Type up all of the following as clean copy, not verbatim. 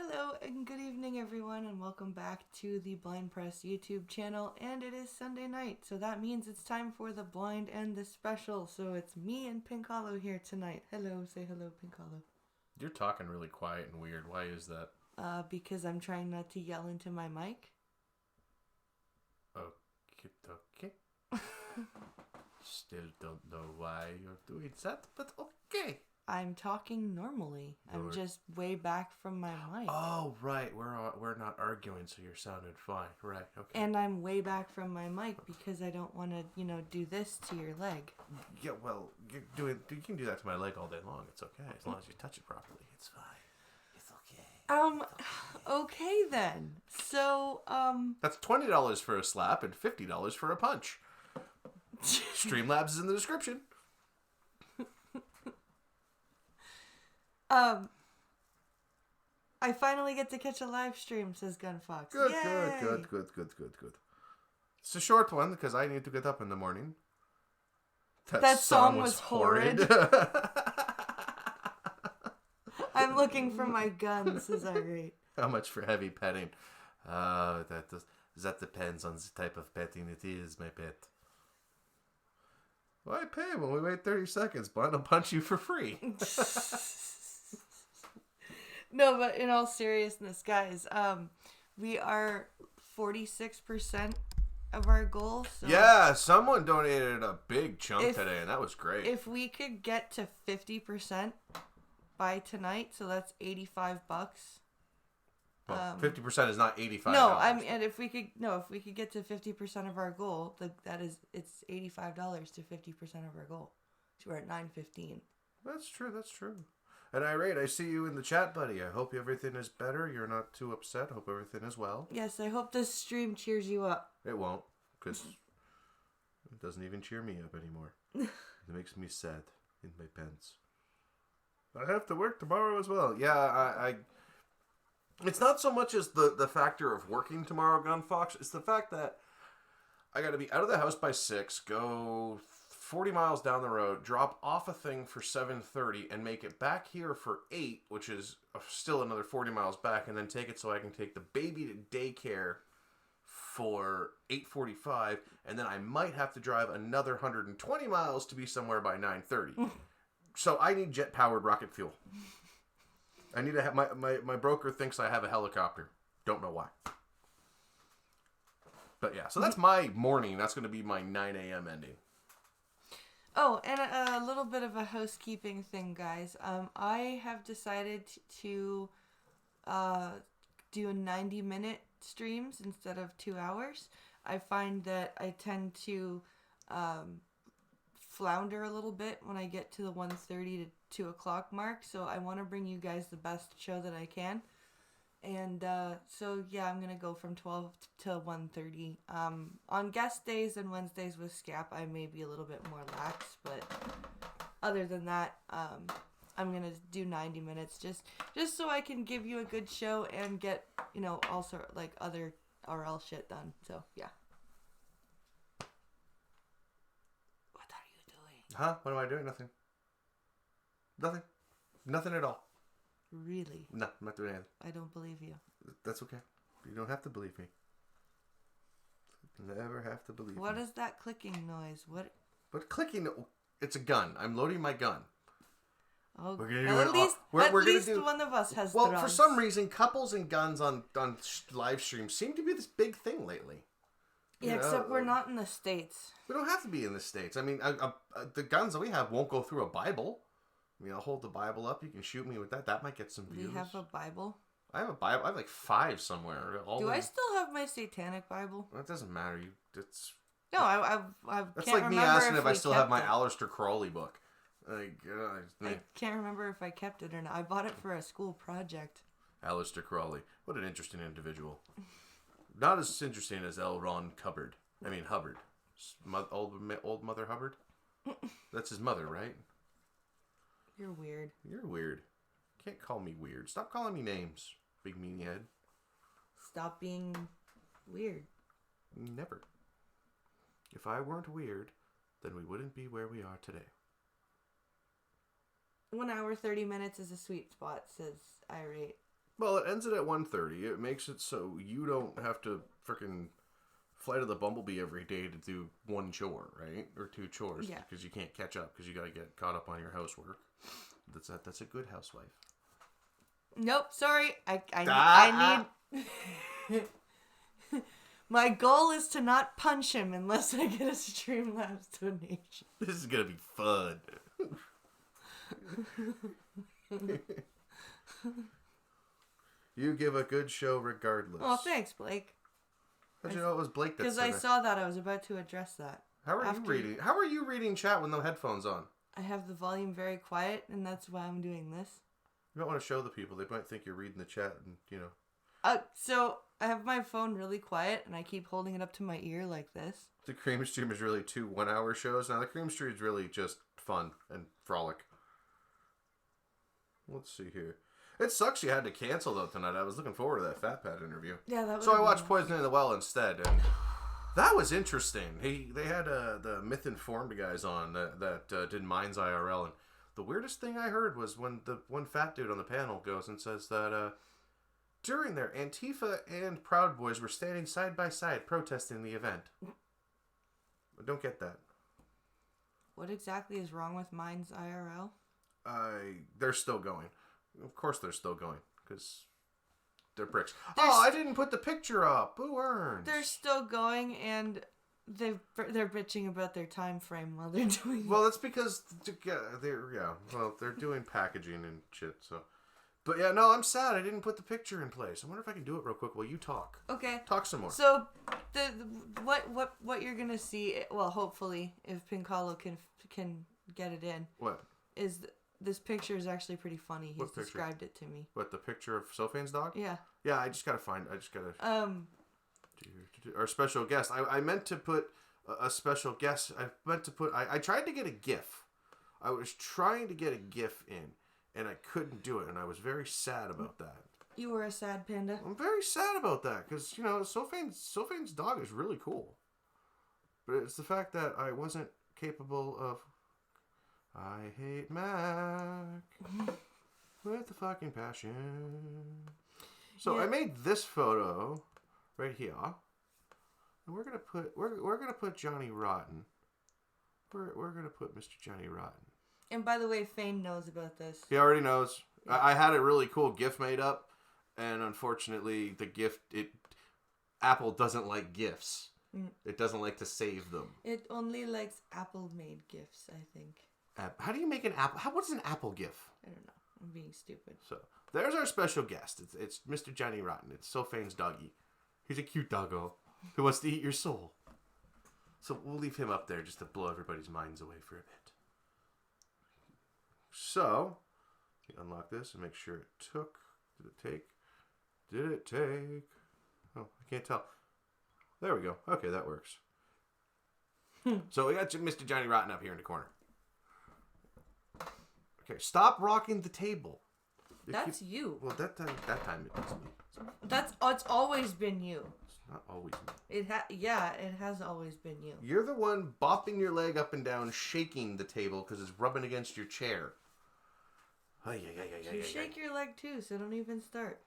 Hello and good evening, everyone, and welcome back to the Blind Press YouTube channel. And it is Sunday night, so that means it's time for the Blind and the Special. So it's me and Pink Hollow here tonight. Hello, say hello, Pink Hollow. You're talking really quiet and weird. Why is that? Because I'm trying not to yell into my mic. Okay. Still don't know why you're doing that, but okay. I'm talking normally. I'm just way back from my mic. Oh, right. We're not arguing, so you're sounding fine. Right. Okay. And I'm way back from my mic because I don't want to, do this to your leg. Yeah. Well, you can do that to my leg all day long. It's okay as long as you touch it properly. It's fine. It's okay. Okay then. So, That's $20 for a slap and $50 for a punch. Streamlabs is in the description. I finally get to catch a live stream, says Gunfox. Good. Yay! Good. It's a short one because I need to get up in the morning. That song was horrid. I'm looking for my gun, says Irate. How much for heavy petting? That depends on the type of petting it is, my pet. Why pay when we wait 30 seconds? Blind will punch you for free. No, but in all seriousness, guys, we are 46% of our goal. So yeah, someone donated a big chunk today, and that was great. If we could get to 50% by tonight, so that's $85. Well, 50% is not $85. No, and if we could get to 50% of our goal, it's $85 to 50% of our goal. So we're at $9.15. That's true. And Irate, I see you in the chat, buddy. I hope everything is better. You're not too upset. Hope everything is well. Yes, I hope this stream cheers you up. It won't, because it doesn't even cheer me up anymore. It makes me sad in my pants. I have to work tomorrow as well. Yeah, I it's not so much as the factor of working tomorrow, Gunfox. It's the fact that I got to be out of the house by 6, go 40 miles down the road, drop off a thing for 7:30, and make it back here for 8, which is still another 40 miles back, and then take it so I can take the baby to daycare for 8:45, and then I might have to drive another 120 miles to be somewhere by 9:30. So I need jet-powered rocket fuel. I need to have my broker thinks I have a helicopter. Don't know why. But yeah, so that's my morning. That's going to be my 9 a.m. ending. Oh, and a little bit of a housekeeping thing, guys. I have decided to do 90-minute streams instead of 2 hours. I find that I tend to flounder a little bit when I get to the 1:30 to 2 o'clock mark. So I want to bring you guys the best show that I can. And so, yeah, I'm going to go from 12 to 1:30. On guest days and Wednesdays with Scap, I may be a little bit more lax. But other than that, I'm going to do 90 minutes just so I can give you a good show and get, also like other RL shit done. So, yeah. What are you doing? Huh? What am I doing? Nothing. Nothing at all. Really? No, I'm not doing anything. I don't believe you. That's okay. You don't have to believe me. Never have to believe me. What is that clicking noise? What? But clicking, it's a gun. I'm loading my gun. Oh, at least one of us has Well, drugs. for some reason, couples and guns on live streams seem to be this big thing lately. Yeah, except we're not in the States. We don't have to be in the States. I mean, the guns that we have won't go through a Bible. I mean, I'll hold the Bible up. You can shoot me with that. That might get some views. We have a Bible? I have a Bible. I have like 5 somewhere. I still have my satanic Bible? Well, it doesn't matter. No, I That's can't like me remember asking if I still have my it. Aleister Crowley book. Like, I can't remember if I kept it or not. I bought it for a school project. Aleister Crowley. What an interesting individual. Not as interesting as L. Ron Hubbard. Hubbard. Old Mother Hubbard? That's his mother, right? You're weird. You're weird. Can't call me weird. Stop calling me names, big meanie head. Stop being weird. Never. If I weren't weird, then we wouldn't be where we are today. 1 hour, 30 minutes is a sweet spot, says Irate. Well, it ends it at 1:30. It makes it so you don't have to freaking Flight of the Bumblebee every day to do one chore, right? Or two chores. Yeah. Because you can't catch up because you got to get caught up on your housework. That's a good housewife. Nope, sorry. I need... My goal is to not punch him unless I get a Streamlabs donation. This is going to be fun. You give a good show regardless. Oh, thanks, Blake. How'd you know it was Blake that Because said I that? saw that. I was about to address that. How are you reading chat with no headphones on? I have the volume very quiet, and that's why I'm doing this. You don't want to show the people. They might think you're reading the chat and, So I have my phone really quiet, and I keep holding it up to my ear like this. The Cream Stream is really 2 1-hour shows. Now, the Cream Stream is really just fun and frolic. Let's see here. It sucks you had to cancel, though, tonight. I was looking forward to that Fat Pat interview. Yeah, that was. So I watched Poison in the Well instead, and that was interesting. They had the Myth Informed guys on that did Minds IRL, and the weirdest thing I heard was when the one fat dude on the panel goes and says that during there, Antifa and Proud Boys were standing side by side protesting the event. I don't get that. What exactly is wrong with Minds IRL? They're still going. Of course they're still going, because they're bricks. I didn't put the picture up. Boo earns. They're still going, and they're bitching about their time frame while they're doing. Well, that's because they're doing packaging and shit. So, but yeah, no, I'm sad I didn't put the picture in place. I wonder if I can do it real quick while you talk. Okay. Talk some more. So, what you're gonna see? Well, hopefully, if Pink Hollow can get it in. What? This picture is actually pretty funny. He's described it to me. What, the picture of Sophane's dog? Yeah. Yeah, I just gotta. Our special guest. I meant to put a special guest. I tried to get a GIF. I was trying to get a GIF in, and I couldn't do it, and I was very sad about that. You were a sad panda. I'm very sad about that, because, Sophane's dog is really cool. But it's the fact that I wasn't capable of... I hate Mac with a fucking passion. So yeah. I made this photo right here, and we're gonna put Johnny Rotten. We're gonna put Mr. Johnny Rotten. And by the way, Fane knows about this. He already knows. Yeah. I had a really cool GIF made up, and unfortunately, the GIF Apple doesn't like GIFs. It doesn't like to save them. It only likes Apple-made GIFs, I think. How do you make an apple? What is an apple GIF? I don't know. I'm being stupid. So there's our special guest. It's Mr. Johnny Rotten. It's Sophane's doggy. He's a cute doggo who wants to eat your soul. So we'll leave him up there just to blow everybody's minds away for a bit. So unlock this and make sure it took. Did it take? Did it take? Oh, I can't tell. There we go. Okay, that works. So we got Mr. Johnny Rotten up here in the corner. Okay, stop rocking the table. That's you. Well, that time it was me. It's always been you. It's not always me. It has always been you. You're the one bopping your leg up and down, shaking the table because it's rubbing against your chair. You shake your leg too, so don't even start.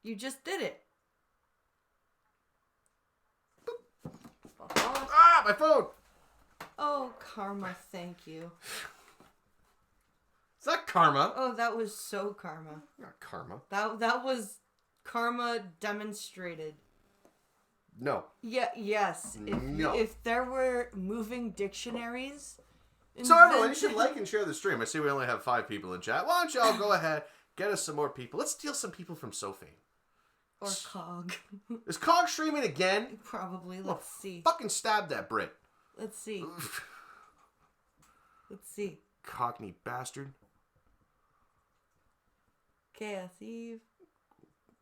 You just did it. Ah, my phone! Oh, karma, thank you. It's not karma. Oh, that was so karma. Not karma. That was karma demonstrated. No. Yeah, yes. If there were moving dictionaries... So everyone, you should like and share the stream. I see we only have 5 people in chat. Why don't y'all go ahead, get us some more people. Let's steal some people from Sophane. Or Cog. Is Cog streaming again? Probably. Let's see. Fucking stab that Brit. Let's see. Let's see. Cockney bastard. Chaos Eve.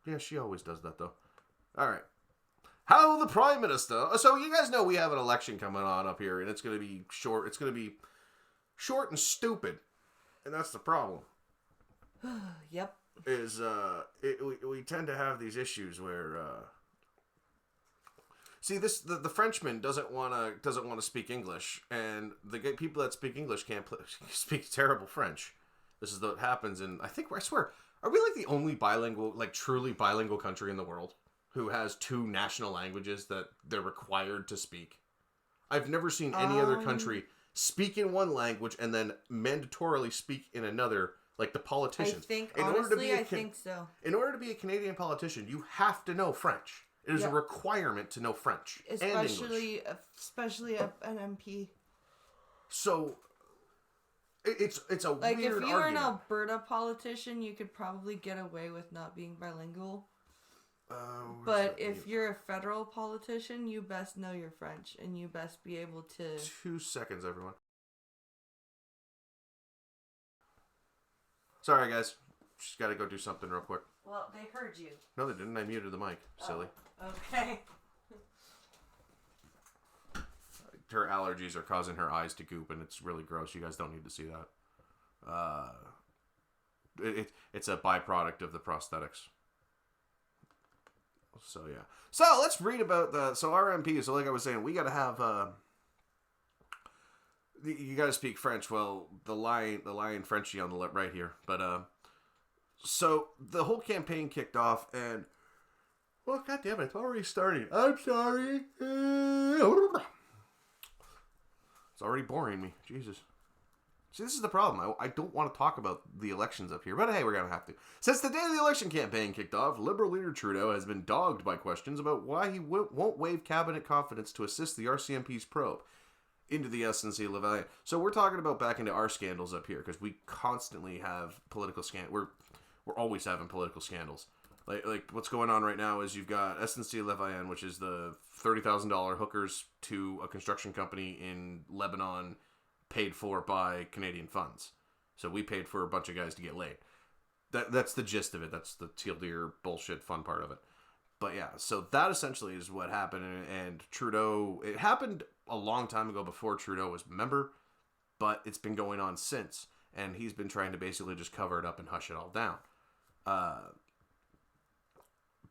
Yeah, she always does that, though. Alright. How the Prime Minister... So, you guys know we have an election coming on up here, and it's going to be short. It's going to be short and stupid. And that's the problem. Yep. We tend to have these issues where... See, the Frenchman doesn't want to speak English, and the people that speak English can't speak terrible French, This is what happens in, I swear, are we like the only bilingual, like truly bilingual country in the world who has 2 national languages that they're required to speak? I've never seen any other country speak in one language and then mandatorily speak in another, like the politicians. I think so. In order to be a Canadian politician, you have to know French. It is a requirement to know French and English. Especially an MP. So it's a like weird if you were an argument. Alberta politician, you could probably get away with not being bilingual. But if you're a federal politician, you best know your French and you best be able to. 2 seconds, everyone. Sorry, guys. Just got to go do something real quick. Well, they heard you. No, they didn't. I muted the mic. Silly. Okay. Her allergies are causing her eyes to goop, and it's really gross. You guys don't need to see that. It's a byproduct of the prosthetics. So yeah. So let's read about so RMP. So like I was saying, we got to have. You got to speak French. Well, the lion Frenchie on the left right here, but so the whole campaign kicked off, and well, goddamn it, it's already starting. I'm sorry. It's already boring me. Jesus. See, this is the problem. I don't want to talk about the elections up here, but hey, we're going to have to. Since the day the election campaign kicked off, Liberal leader Trudeau has been dogged by questions about why he won't waive cabinet confidence to assist the RCMP's probe into the SNC-Lavalin. So we're talking about back into our scandals up here, because we constantly have political scandals. We're always having political scandals. Like what's going on right now is you've got SNC-Lavalin, which is the $30,000 hookers to a construction company in Lebanon, paid for by Canadian funds. So we paid for a bunch of guys to get laid. That's the gist of it. That's the teal deer bullshit fun part of it. But yeah, so that essentially is what happened. And Trudeau, it happened a long time ago before Trudeau was a member, but it's been going on since. And he's been trying to basically just cover it up and hush it all down.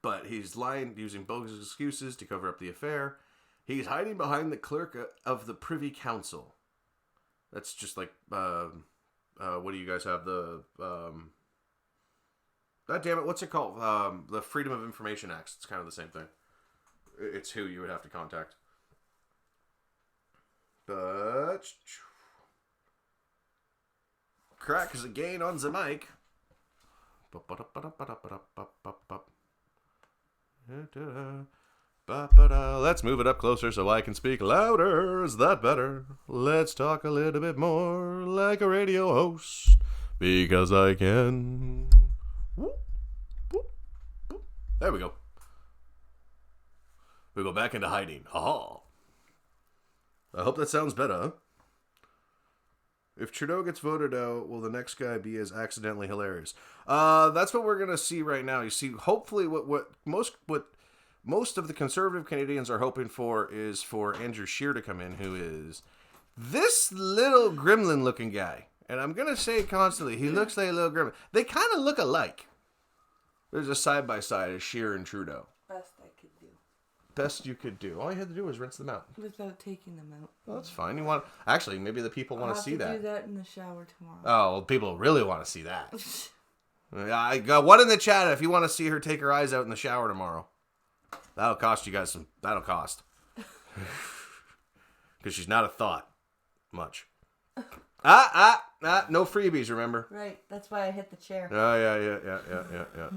But he's lying, using bogus excuses to cover up the affair. He's hiding behind the clerk of the Privy Council. That's just like, what do you guys have? God damn it, what's it called? The Freedom of Information Act. It's kind of the same thing. It's who you would have to contact. But crack is again on the mic. Let's move it up closer so I can speak louder. Is that better? Let's talk a little bit more like a radio host, because I can. There we go. We go back into hiding. Ha! I hope that sounds better. If Trudeau gets voted out, will the next guy be as accidentally hilarious? That's what we're gonna see right now. You see, hopefully, what most of the conservative Canadians are hoping for is for Andrew Scheer to come in, who is this little gremlin-looking guy. And I'm gonna say it constantly, he looks like a little gremlin. They kind of look alike. There's a side-by-side of Scheer and Trudeau. Best I could do. Best you could do. All you had to do was rinse them out. Without taking them out. Well, that's fine. You want actually maybe the people want to see that. I'll do that in the shower tomorrow. Oh, well, people really want to see that. I got one in the chat if you want to see her take her eyes out in the shower tomorrow. That'll cost you guys some. That'll cost. Because she's not a thought. Much. No freebies, remember? Right. That's why I hit the chair. Oh, yeah.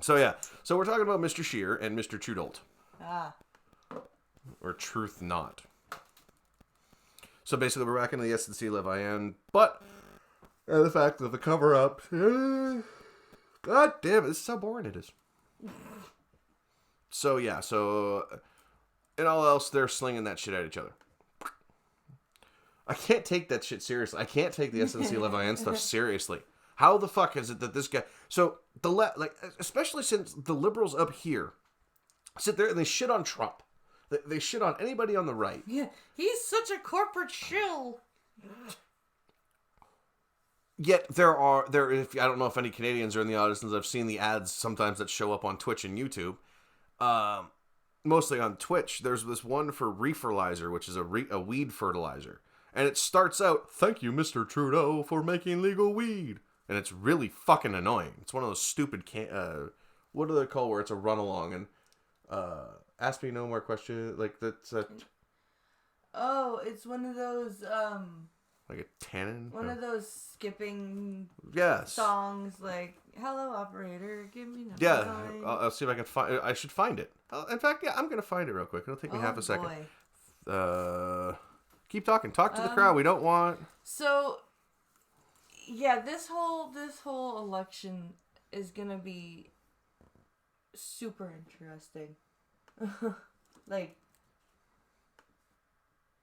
So, yeah. So, we're talking about Mr. Scheer and Mr. Trudeau. Or Truth Not. So, basically, we're back into the SNC-Lavalin. But, the fact of the cover-up. God damn it. This is how boring it is. So, yeah. So, and all else, they're slinging that shit at each other. I can't take that shit seriously. I can't take the SNC-Lavalin stuff seriously. How the fuck is it that this guy... So, especially since the liberals up here sit there and they shit on Trump. They shit on anybody on the right. Yeah, he's such a corporate shill. Yet I don't know if any Canadians are in the audience, I've seen the ads sometimes that show up on Twitch and YouTube. Mostly on Twitch. There's this one for Refertilizer, which is a weed fertilizer. And it starts out, "Thank you, Mr. Trudeau, for making legal weed." And it's really fucking annoying. It's one of those stupid what do they call where it's a run along and ask me no more questions. Like that's a... Oh, it's one of those like a tannin. one of those skipping Yes. songs like "Hello operator, give me number Yeah, 9." I'll see if I can find. I should find it. In fact, yeah, I'm gonna find it real quick. It'll take me half a second. Boy. Keep talking. Talk to the crowd. We don't want. So, yeah, this whole election is gonna be super interesting. Like,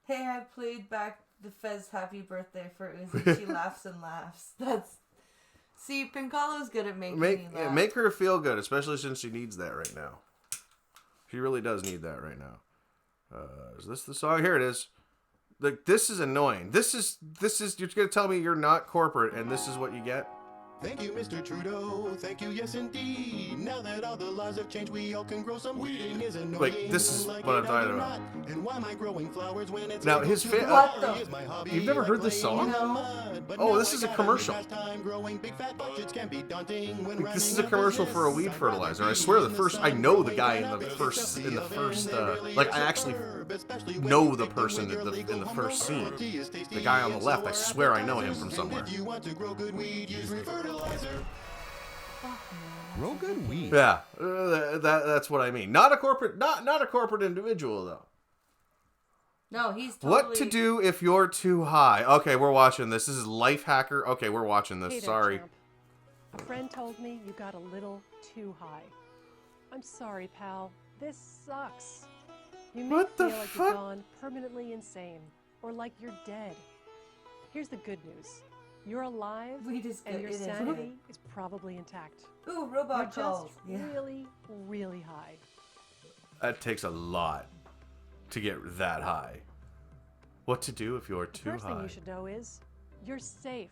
hey, I played back the Fez "Happy Birthday" for Uzi. She laughs and laughs. See, Pincalo's good at making me laugh. Make her feel good, especially since she needs that right now. She really does need that right now. Is this the song? Here it is. Like, this is annoying. This is you're gonna tell me you're not corporate and this is what you get? Thank you, Mr. Trudeau. Thank you, yes indeed. Now that all the laws have changed, we all can grow some weed. Is annoying. Like, this is what I'm talking about. And why am I growing flowers when it's now his What the? You've never heard this song? Oh, this is a commercial. This is a commercial for a weed fertilizer. I swear I know the guy in the first like I actually know the person in the first scene. The guy on the left, I swear I know him from somewhere. Grow good weed. Yeah, that's what I mean. Not a corporate individual though. No, he's totally... What to do if you're too high? Okay, we're watching this. This is Life Hacker. Okay, we're watching this. Hey there, Sorry. champ. A friend told me you got a little too high. I'm sorry, pal. This sucks. You may What the feel like fuck? you've gone permanently insane, or like you're dead. Here's the good news. You're alive, Weed is and good. your It is. sanity is probably intact. Ooh, You're robot just calls. Yeah. really, really high. That takes a lot to get that high. What to do if you're The too first thing high? you should know is you're safe.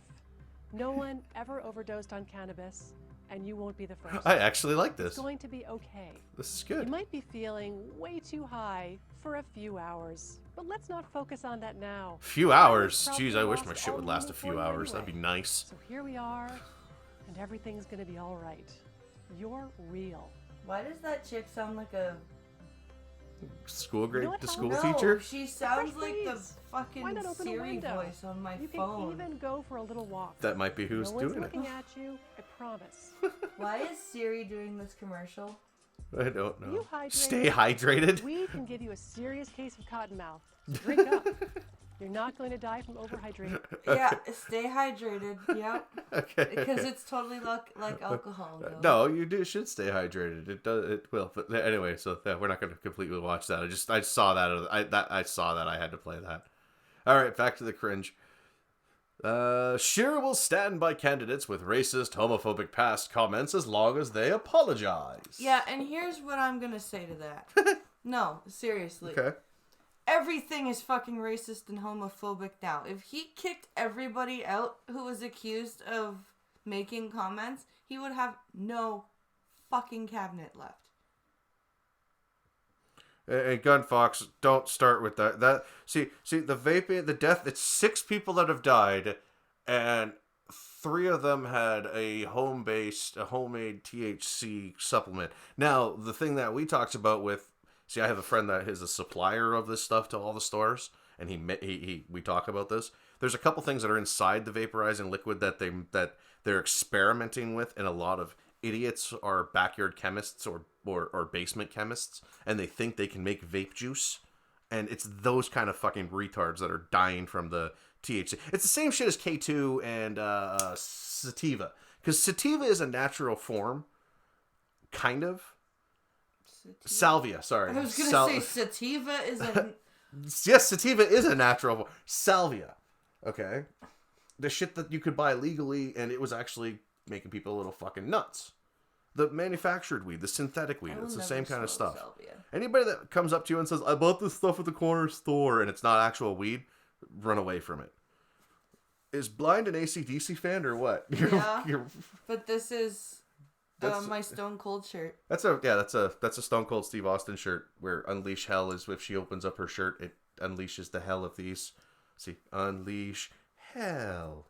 No one ever overdosed on cannabis, and you won't be the first. I actually like It's this. going to be okay. This is You good. might be feeling way too high for a few hours, but let's not focus on that now. Few hours. Probably Jeez, I wish lost my shit all would last a meaning few for you hours. That'd be anyway. nice. So here we are, and everything's gonna be all right. You're real. Why does that chick sound like a... School grade, You know what, the Helen? school No, teacher. she sounds Fresh like the breeze. fucking Why not open a Siri window? voice on my You can phone. even go for a little walk. That might be who's no one's doing it. looking at you, I promise. Why is Siri doing this commercial? I don't know. You hydrated? Stay hydrated. Weed can give you a serious case of cottonmouth. Drink up. You're not going to die from overhydration. Yeah, stay hydrated. Yep. Okay. Because it's totally like alcohol. Though. No, you should stay hydrated. It does. It will. But anyway, so we're not going to completely watch that. I saw that. I saw that. I had to play that. All right, back to the cringe. Scheer will stand by candidates with racist, homophobic past comments as long as they apologize. Yeah, and here's what I'm gonna say to that. No, seriously. Okay. Everything is fucking racist and homophobic now. If he kicked everybody out who was accused of making comments, he would have no fucking cabinet left. And Gunfox, don't start with that. See the vaping, the death. It's 6 people that have died, and 3 of them had a homemade THC supplement. Now, the thing that we talked about with, I have a friend that is a supplier of this stuff to all the stores, and we talk about this. There's a couple things that are inside the vaporizing liquid that they're experimenting with, and a lot of idiots are backyard chemists or basement chemists, and they think they can make vape juice, and it's those kind of fucking retards that are dying from the THC. It's the same shit as K2 and sativa, because sativa is a natural form, kind of. Salvia, sorry. I was gonna say sativa is a... Yes, sativa is a natural form. Salvia, okay? The shit that you could buy legally, and it was actually making people a little fucking nuts. The manufactured weed, the synthetic weed, it's the same kind of stuff. Salvia. Anybody that comes up to you and says, I bought this stuff at the corner store, and it's not actual weed, run away from it. Is Blind an AC/DC fan or what? Yeah, but this is my Stone Cold shirt. That's a Stone Cold Steve Austin shirt where Unleash Hell is if she opens up her shirt, it unleashes the hell of these See, unleash hell.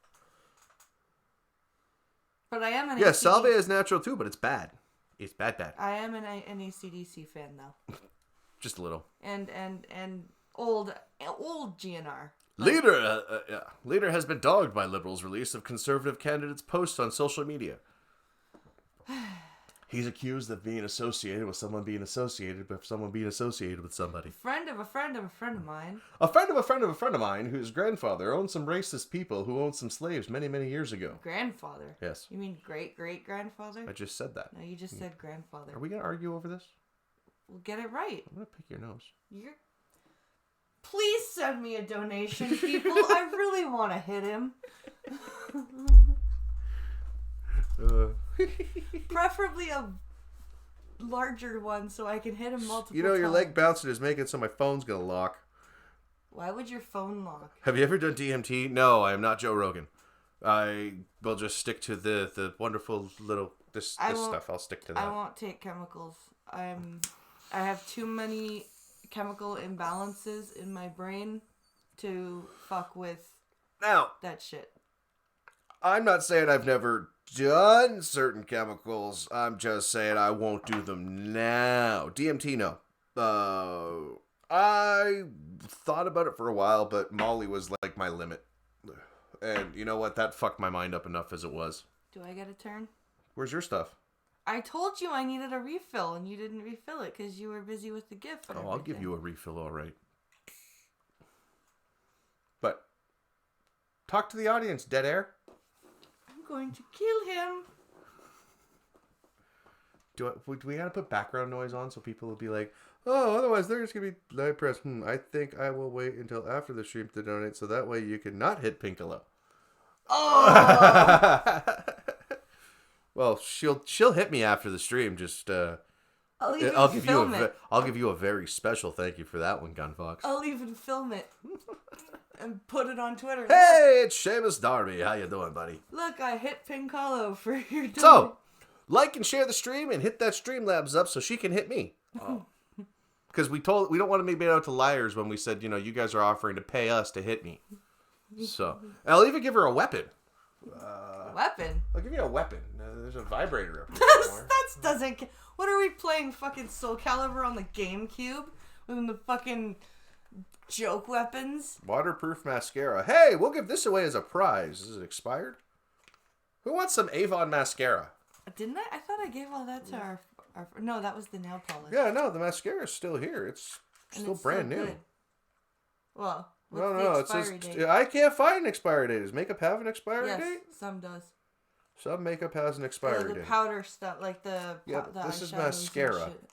But I am an Yeah, AC/DC Salve is natural too, but it's bad. It's bad. I am an AC/DC fan though, Just a little. and old GNR. Leader has been dogged by Liberals' release of Conservative candidates' posts on social media. He's accused of being associated with someone being associated with someone being associated with somebody. Friend of a friend of a friend of mine. A friend of a friend of a friend of mine whose grandfather owned some racist people who owned some slaves many, many years ago. Grandfather. Yes. You mean great-great-grandfather? I just said that. No, you just said grandfather. Are we going to argue over this? We'll get it right. I'm going to pick your nose. You're... Please send me a donation, people. I really want to hit him. Preferably a larger one so I can hit him multiple You know, your times. leg bouncing is making so my phone's going to lock. Why would your phone lock? Have you ever done DMT? No, I am not Joe Rogan. I will just stick to the wonderful little this stuff. I'll stick to that. I won't take chemicals. I have too many chemical imbalances in my brain to fuck with Now, that shit. I'm not saying I've never done certain chemicals. I'm just saying I won't do them now. DMT, no. I thought about it for a while, but Molly was like my limit. And you know what? That fucked my mind up enough as it was. Do I get a turn? Where's your stuff? I told you I needed a refill, and you didn't refill it because you were busy with the gift. And I'll give you a refill, all right. But talk to the audience, dead air. I'm going to kill him. Do we gotta put background noise on so people will be like, oh, otherwise they're just gonna be live press. I think I will wait until after the stream to donate so that way you can not hit Pinkalo. Oh! Well, she'll hit me after the stream. Just I'll give you a very special thank you for that one, Gunfox. I'll even film it and put it on Twitter. Hey, it's Seamus Darby. How you doing, buddy? Look, I hit Pinkalo for your donation. So, like and share the stream and hit that Streamlabs up so she can hit me. Because we don't want to be made out to liars when we said, you guys are offering to pay us to hit me. So, I'll even give her a weapon. Weapon? I'll give you a weapon. There's a vibrator up here somewhere. That doesn't... What are we playing, fucking Soul Calibur on the GameCube? With the fucking joke weapons? Waterproof mascara. Hey, we'll give this away as a prize. Is it expired? Who wants some Avon mascara? Didn't I? I thought I gave all that to our... No, that was the nail polish. Yeah, no, the mascara is still here. It's And still it's brand new. good. Well, what's No, the it says expiry date? I can't find an expiry date. Does makeup have an expiry Yes, date? some does. Some makeup has an The expiry date. powder stuff, like the... Yeah, the this is eyeshadows and mascara. shit.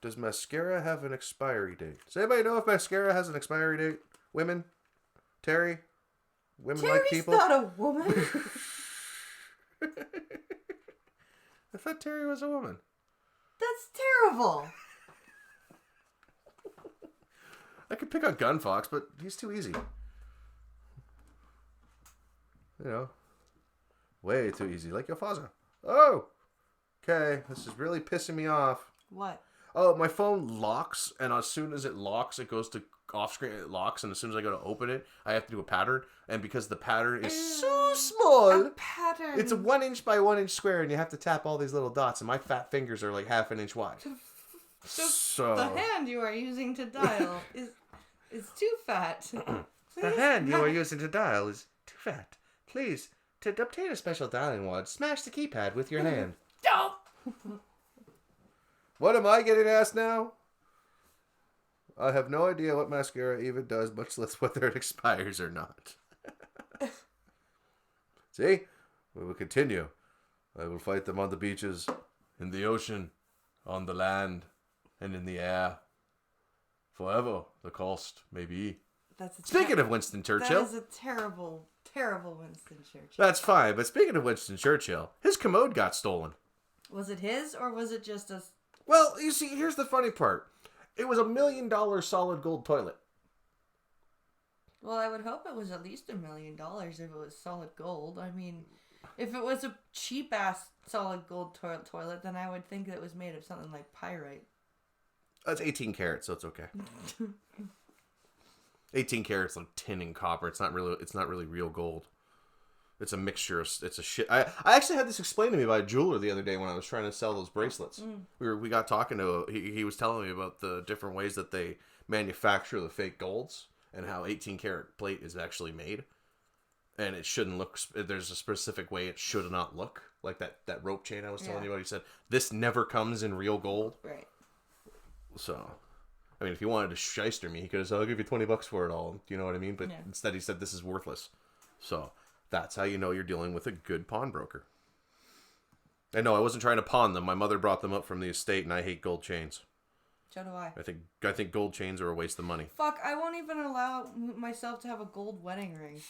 Does mascara have an expiry date? Does anybody know if mascara has an expiry date? Women? Terry? Women like Terry's people? not a woman. I thought Terry was a woman. That's terrible. I could pick on Gunfox, but he's too easy. Way too easy. Like Yofaza. Oh! Okay, this is really pissing me off. What? Oh, my phone locks, and as soon as it locks, it goes to off screen, it locks, and as soon as I go to open it, I have to do a pattern, and because the pattern is so small, A pattern. it's a 1 inch by 1 inch square, and you have to tap all these little dots, and my fat fingers are like half an inch wide. So The hand you are using to dial is too fat. the hand you are using to dial is too fat. Please, to obtain a special dialing wad, smash the keypad with your hand. Don't. What am I getting asked now? I have no idea what mascara even does, much less whether it expires or not. See? We will continue. I will fight them on the beaches, in the ocean, on the land, and in the air. Forever the cost may be. Speaking of Winston Churchill. That is a terrible, terrible Winston Churchill. That's fine, but speaking of Winston Churchill, his commode got stolen. Was it his, or was it just a... Well, you see, here's the funny part. It was $1 million solid gold toilet. Well, I would hope it was at least $1 million if it was solid gold. I mean, if it was a cheap-ass solid gold toilet, then I would think that it was made of something like pyrite. That's 18 carats, so it's okay. 18 carats like tin and copper. It's not really real gold. It's a mixture of, it's a shit. I actually had this explained to me by a jeweler the other day when I was trying to sell those bracelets. We got talking to, he was telling me about the different ways that they manufacture the fake golds and how 18 karat plate is actually made. And it shouldn't look, there's a specific way it should not look. Like that rope chain I was telling you about. He said, this never comes in real gold. Right. So, I mean, if he wanted to shyster me, he could have said, I'll give you $20 for it all. Do you know what I mean? But instead he said, this is worthless. So, that's how you know you're dealing with a good pawnbroker. And no, I wasn't trying to pawn them. My mother brought them up from the estate, and I hate gold chains. So do I. I think gold chains are a waste of money. Fuck, I won't even allow myself to have a gold wedding ring.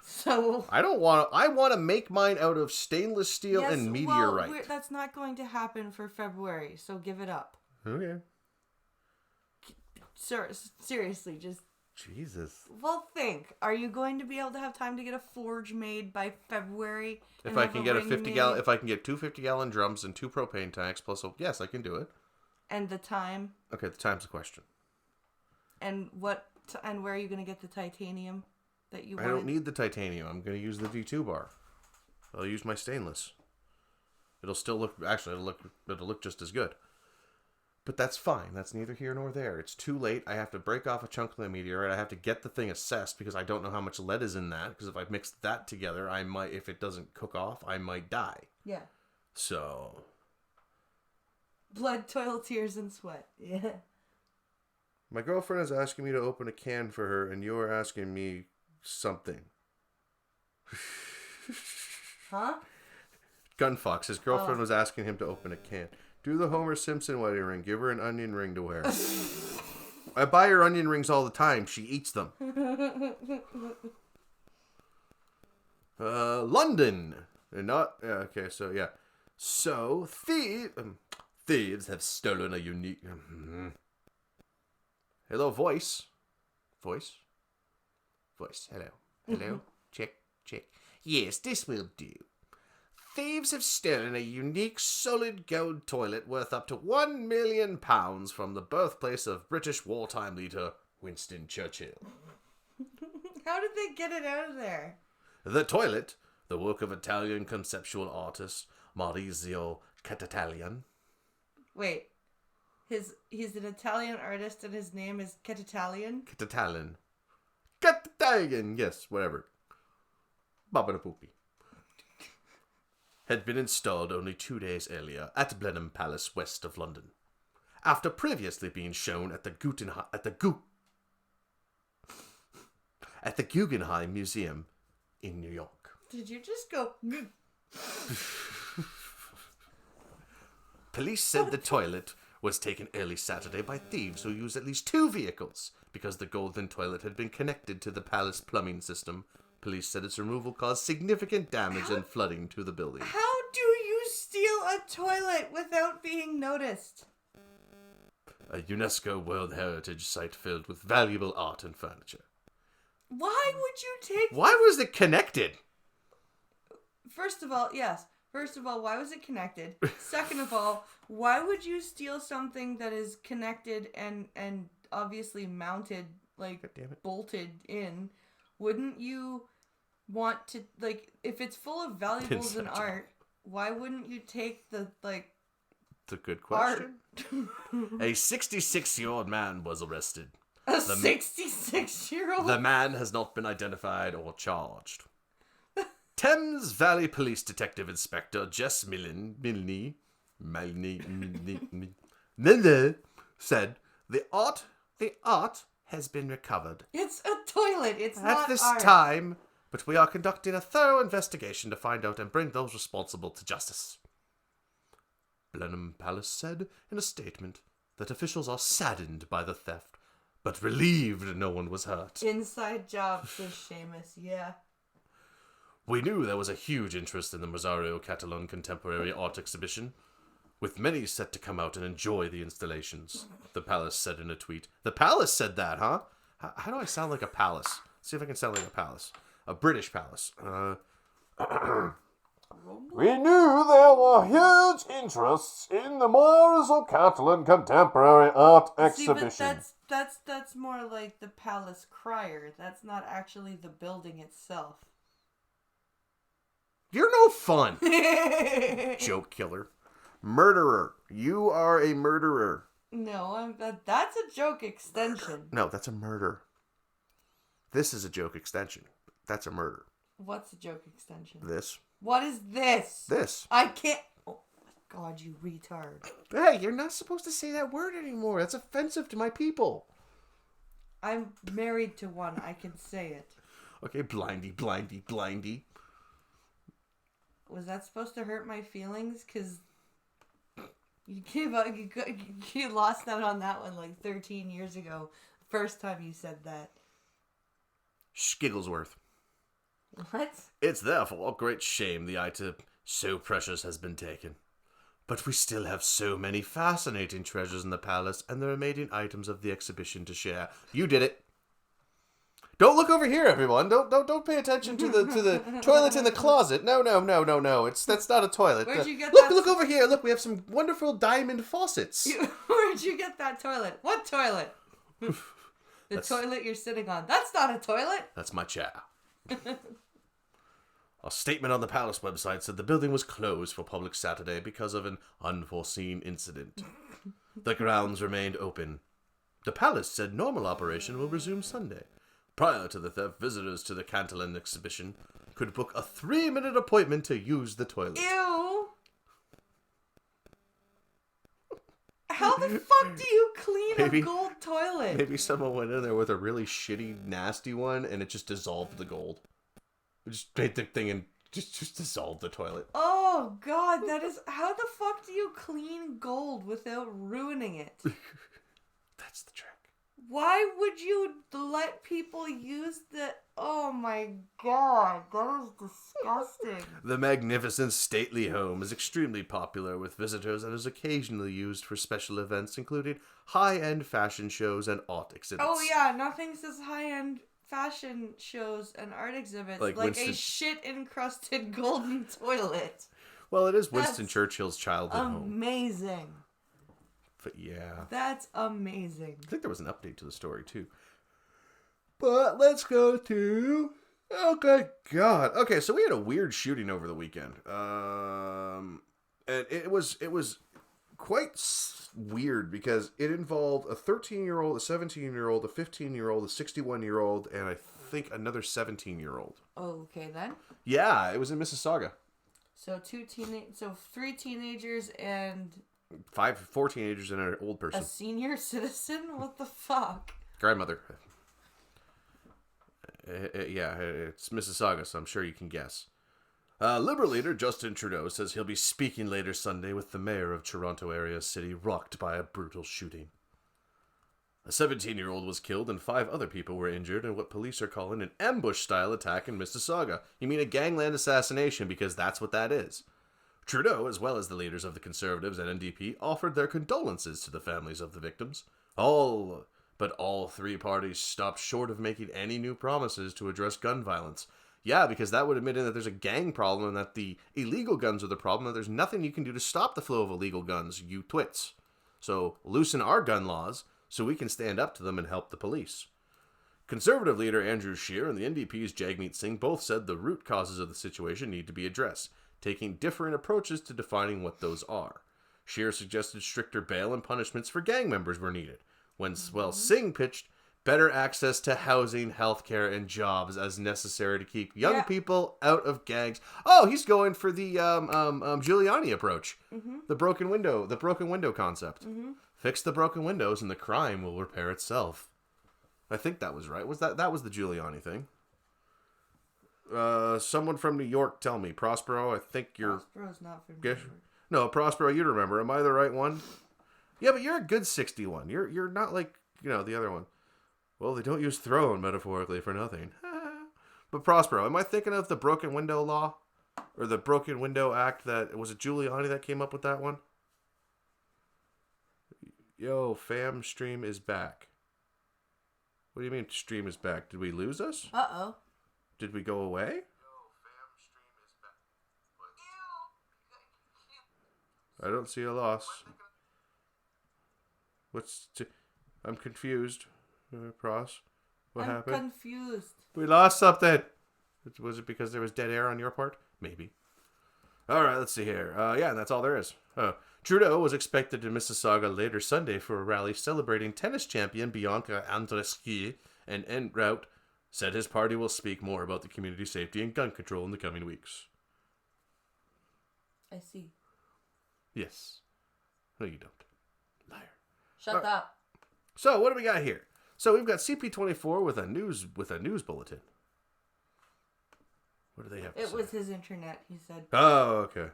So I want to make mine out of stainless steel and meteorite. Well, that's not going to happen for February, so give it up. Okay. Sir, seriously, just Jesus. well, think. Are you going to be able to have time to get a forge made by February? If I can get if I can get 2 50-gallon drums and 2 propane tanks plus yes, I can do it. And the time? Okay, the time's the question. And and where are you going to get the titanium that you want? I don't need the titanium. I'm going to use the V2 bar. I'll use my stainless. It'll still look, actually, it'll look just as good. But that's fine. That's neither here nor there. It's too late. I have to break off a chunk of the meteorite. I have to get the thing assessed because I don't know how much lead is in that. Because if I mix that together, I might, if it doesn't cook off, I might die. Yeah. So. Blood, toil, tears, and sweat. Yeah. My girlfriend is asking me to open a can for her, and you are asking me something. Huh? Gunfox. His girlfriend was asking him to open a can. Do the Homer Simpson wedding ring. Give her an onion ring to wear. I buy her onion rings all the time. She eats them. London. They're not... okay, so yeah. So, thieves have stolen a unique... Hello, voice. Voice. Hello. Hello. Check. Yes, this will do. Thieves have stolen a unique solid gold toilet worth up to £1 million from the birthplace of British wartime leader Winston Churchill. How did they get it out of there? The toilet, the work of Italian conceptual artist Maurizio Cattaneo. Wait. He's an Italian artist and his name is Cattaneo? Cattaneo, yes, whatever. Baba da Poopy. Had been installed only 2 days earlier at Blenheim Palace west of London, after previously being shown at the Guggenheim Museum in New York. Did you just go... Police said the toilet was taken early Saturday by thieves who used at least 2 vehicles because the golden toilet had been connected to the palace plumbing system. Police said its removal caused significant damage and flooding to the building. How do you steal a toilet without being noticed? A UNESCO World Heritage Site filled with valuable art and furniture. Why would you take... Why was it connected? First of all, why was it connected? Second of all, why would you steal something that is connected and obviously mounted, like, bolted in? Wouldn't you want to, like, if it's full of valuables and art, why wouldn't you take the, like... It's a good question. A 66-year-old man was arrested. A 66-year-old? The man has not been identified or charged. Thames Valley Police Detective Inspector Jess Milne said the art has been recovered. It's a toilet. It's not at this art. time, but we are conducting a thorough investigation to find out and bring those responsible to justice. Blenheim Palace said in a statement that officials are saddened by the theft, but relieved no one was hurt. Inside job, says Seamus, yeah. We knew there was a huge interest in the Rosario Catalan Contemporary Art Exhibition, with many set to come out and enjoy the installations, the palace said in a tweet. The palace said that, huh? How do I sound like a palace? See if I can sound like a palace. A British palace. We knew there huge interest in the Mars O'Catlin Contemporary Art Exhibition. See, but that's more like the Palace Crier. That's not actually the building itself. You're no fun. Joke killer. Murderer. You are a murderer. No, that's a joke extension. No, that's a murder. This is a joke extension. That's a murder. What's a joke extension? This. What is this? This. I can't... Oh, God, you retard. Hey, you're not supposed to say that word anymore. That's offensive to my people. I'm married to one. I can say it. Okay, blindy, blindy, blindy. Was that supposed to hurt my feelings? Because you lost out on that one like 13 years ago. First time you said that. Skigglesworth. What? It's therefore a great shame the item so precious has been taken. But we still have so many fascinating treasures in the palace and the remaining items of the exhibition to share. You did it. Don't look over here, everyone. Don't pay attention to the toilet in the closet. No. That's not a toilet. Where'd you get look, that? Look over here. Look, we have some wonderful diamond faucets. Where'd you get that toilet? What toilet? The toilet you're sitting on. That's not a toilet. That's my chair. A statement on the palace website said the building was closed for public Saturday because of an unforeseen incident. The grounds remained open. The palace said normal operation will resume Sunday. Prior to the theft, visitors to the Cantillon exhibition could book a 3-minute appointment to use the toilet. Ew. How the fuck do you clean a gold toilet? Maybe someone went in there with a really shitty, nasty one and it just dissolved the gold. It just made the thing and just dissolved the toilet. Oh, God, that is... How the fuck do you clean gold without ruining it? That's the trick. Why would you let people use the... Oh, my God, that is disgusting. The magnificent stately home is extremely popular with visitors and is occasionally used for special events, including high-end fashion shows and art exhibits. Oh, yeah, nothing says high-end fashion shows and art exhibits like a shit-encrusted golden toilet. Well, it is Winston Churchill's childhood home. Amazing. But yeah. That's amazing. I think there was an update to the story, too. But let's go to... Oh, good God. Okay, so we had a weird shooting over the weekend. And it was quite weird because it involved a 13-year-old, a 17-year-old, a 15-year-old, a 61-year-old, and I think another 17-year-old. Okay, then. Yeah, it was in Mississauga. So 3 teenagers and... 4 teenagers and an old person. A senior citizen? What the fuck? Grandmother. Yeah, it's Mississauga, so I'm sure you can guess. Liberal leader Justin Trudeau says he'll be speaking later Sunday with the mayor of Toronto area city rocked by a brutal shooting. A 17-year-old was killed and 5 other people were injured in what police are calling an ambush-style attack in Mississauga. You mean a gangland assassination, because that's what that is. Trudeau, as well as the leaders of the Conservatives and NDP, offered their condolences to the families of the victims. But all 3 parties stopped short of making any new promises to address gun violence. Yeah, because that would admit that there's a gang problem and that the illegal guns are the problem, and there's nothing you can do to stop the flow of illegal guns, you twits. So loosen our gun laws so we can stand up to them and help the police. Conservative leader Andrew Scheer and the NDP's Jagmeet Singh both said the root causes of the situation need to be addressed, taking different approaches to defining what those are. Scheer suggested stricter bail and punishments for gang members were needed, while Singh pitched better access to housing, healthcare, and jobs as necessary to keep young people out of gangs. Oh, he's going for the Giuliani approach, the broken window concept. Fix the broken windows, and the crime will repair itself. I think that was right. That was the Giuliani thing? Someone from New York, tell me, Prospero. I think you're. Prospero's not from New York. No, Prospero, you remember? Am I the right one? Yeah, but you're a good 61. You're not like the other one. Well, they don't use throne metaphorically for nothing. But Prospero, am I thinking of the broken window law? Or the broken window act was it Giuliani that came up with that one? Yo, fam, stream is back. What do you mean stream is back? Did we lose us? Uh-oh. Did we go away? Yo, fam, stream is back. I don't see a loss. I'm confused. Pross. What I'm happened? confused. We lost something. Was it because there was dead air on your part? Maybe. All right, let's see here. Yeah, and that's all there is. Trudeau was expected in Mississauga later Sunday for a rally celebrating tennis champion Bianca Andreescu, and en route said his party will speak more about the community safety and gun control in the coming weeks. I see. Yes. No, you don't. Liar. Shut up. So, what do we got here? So, we've got CP24 with a news bulletin. What do they have to say? It was his internet, he said. Oh, okay.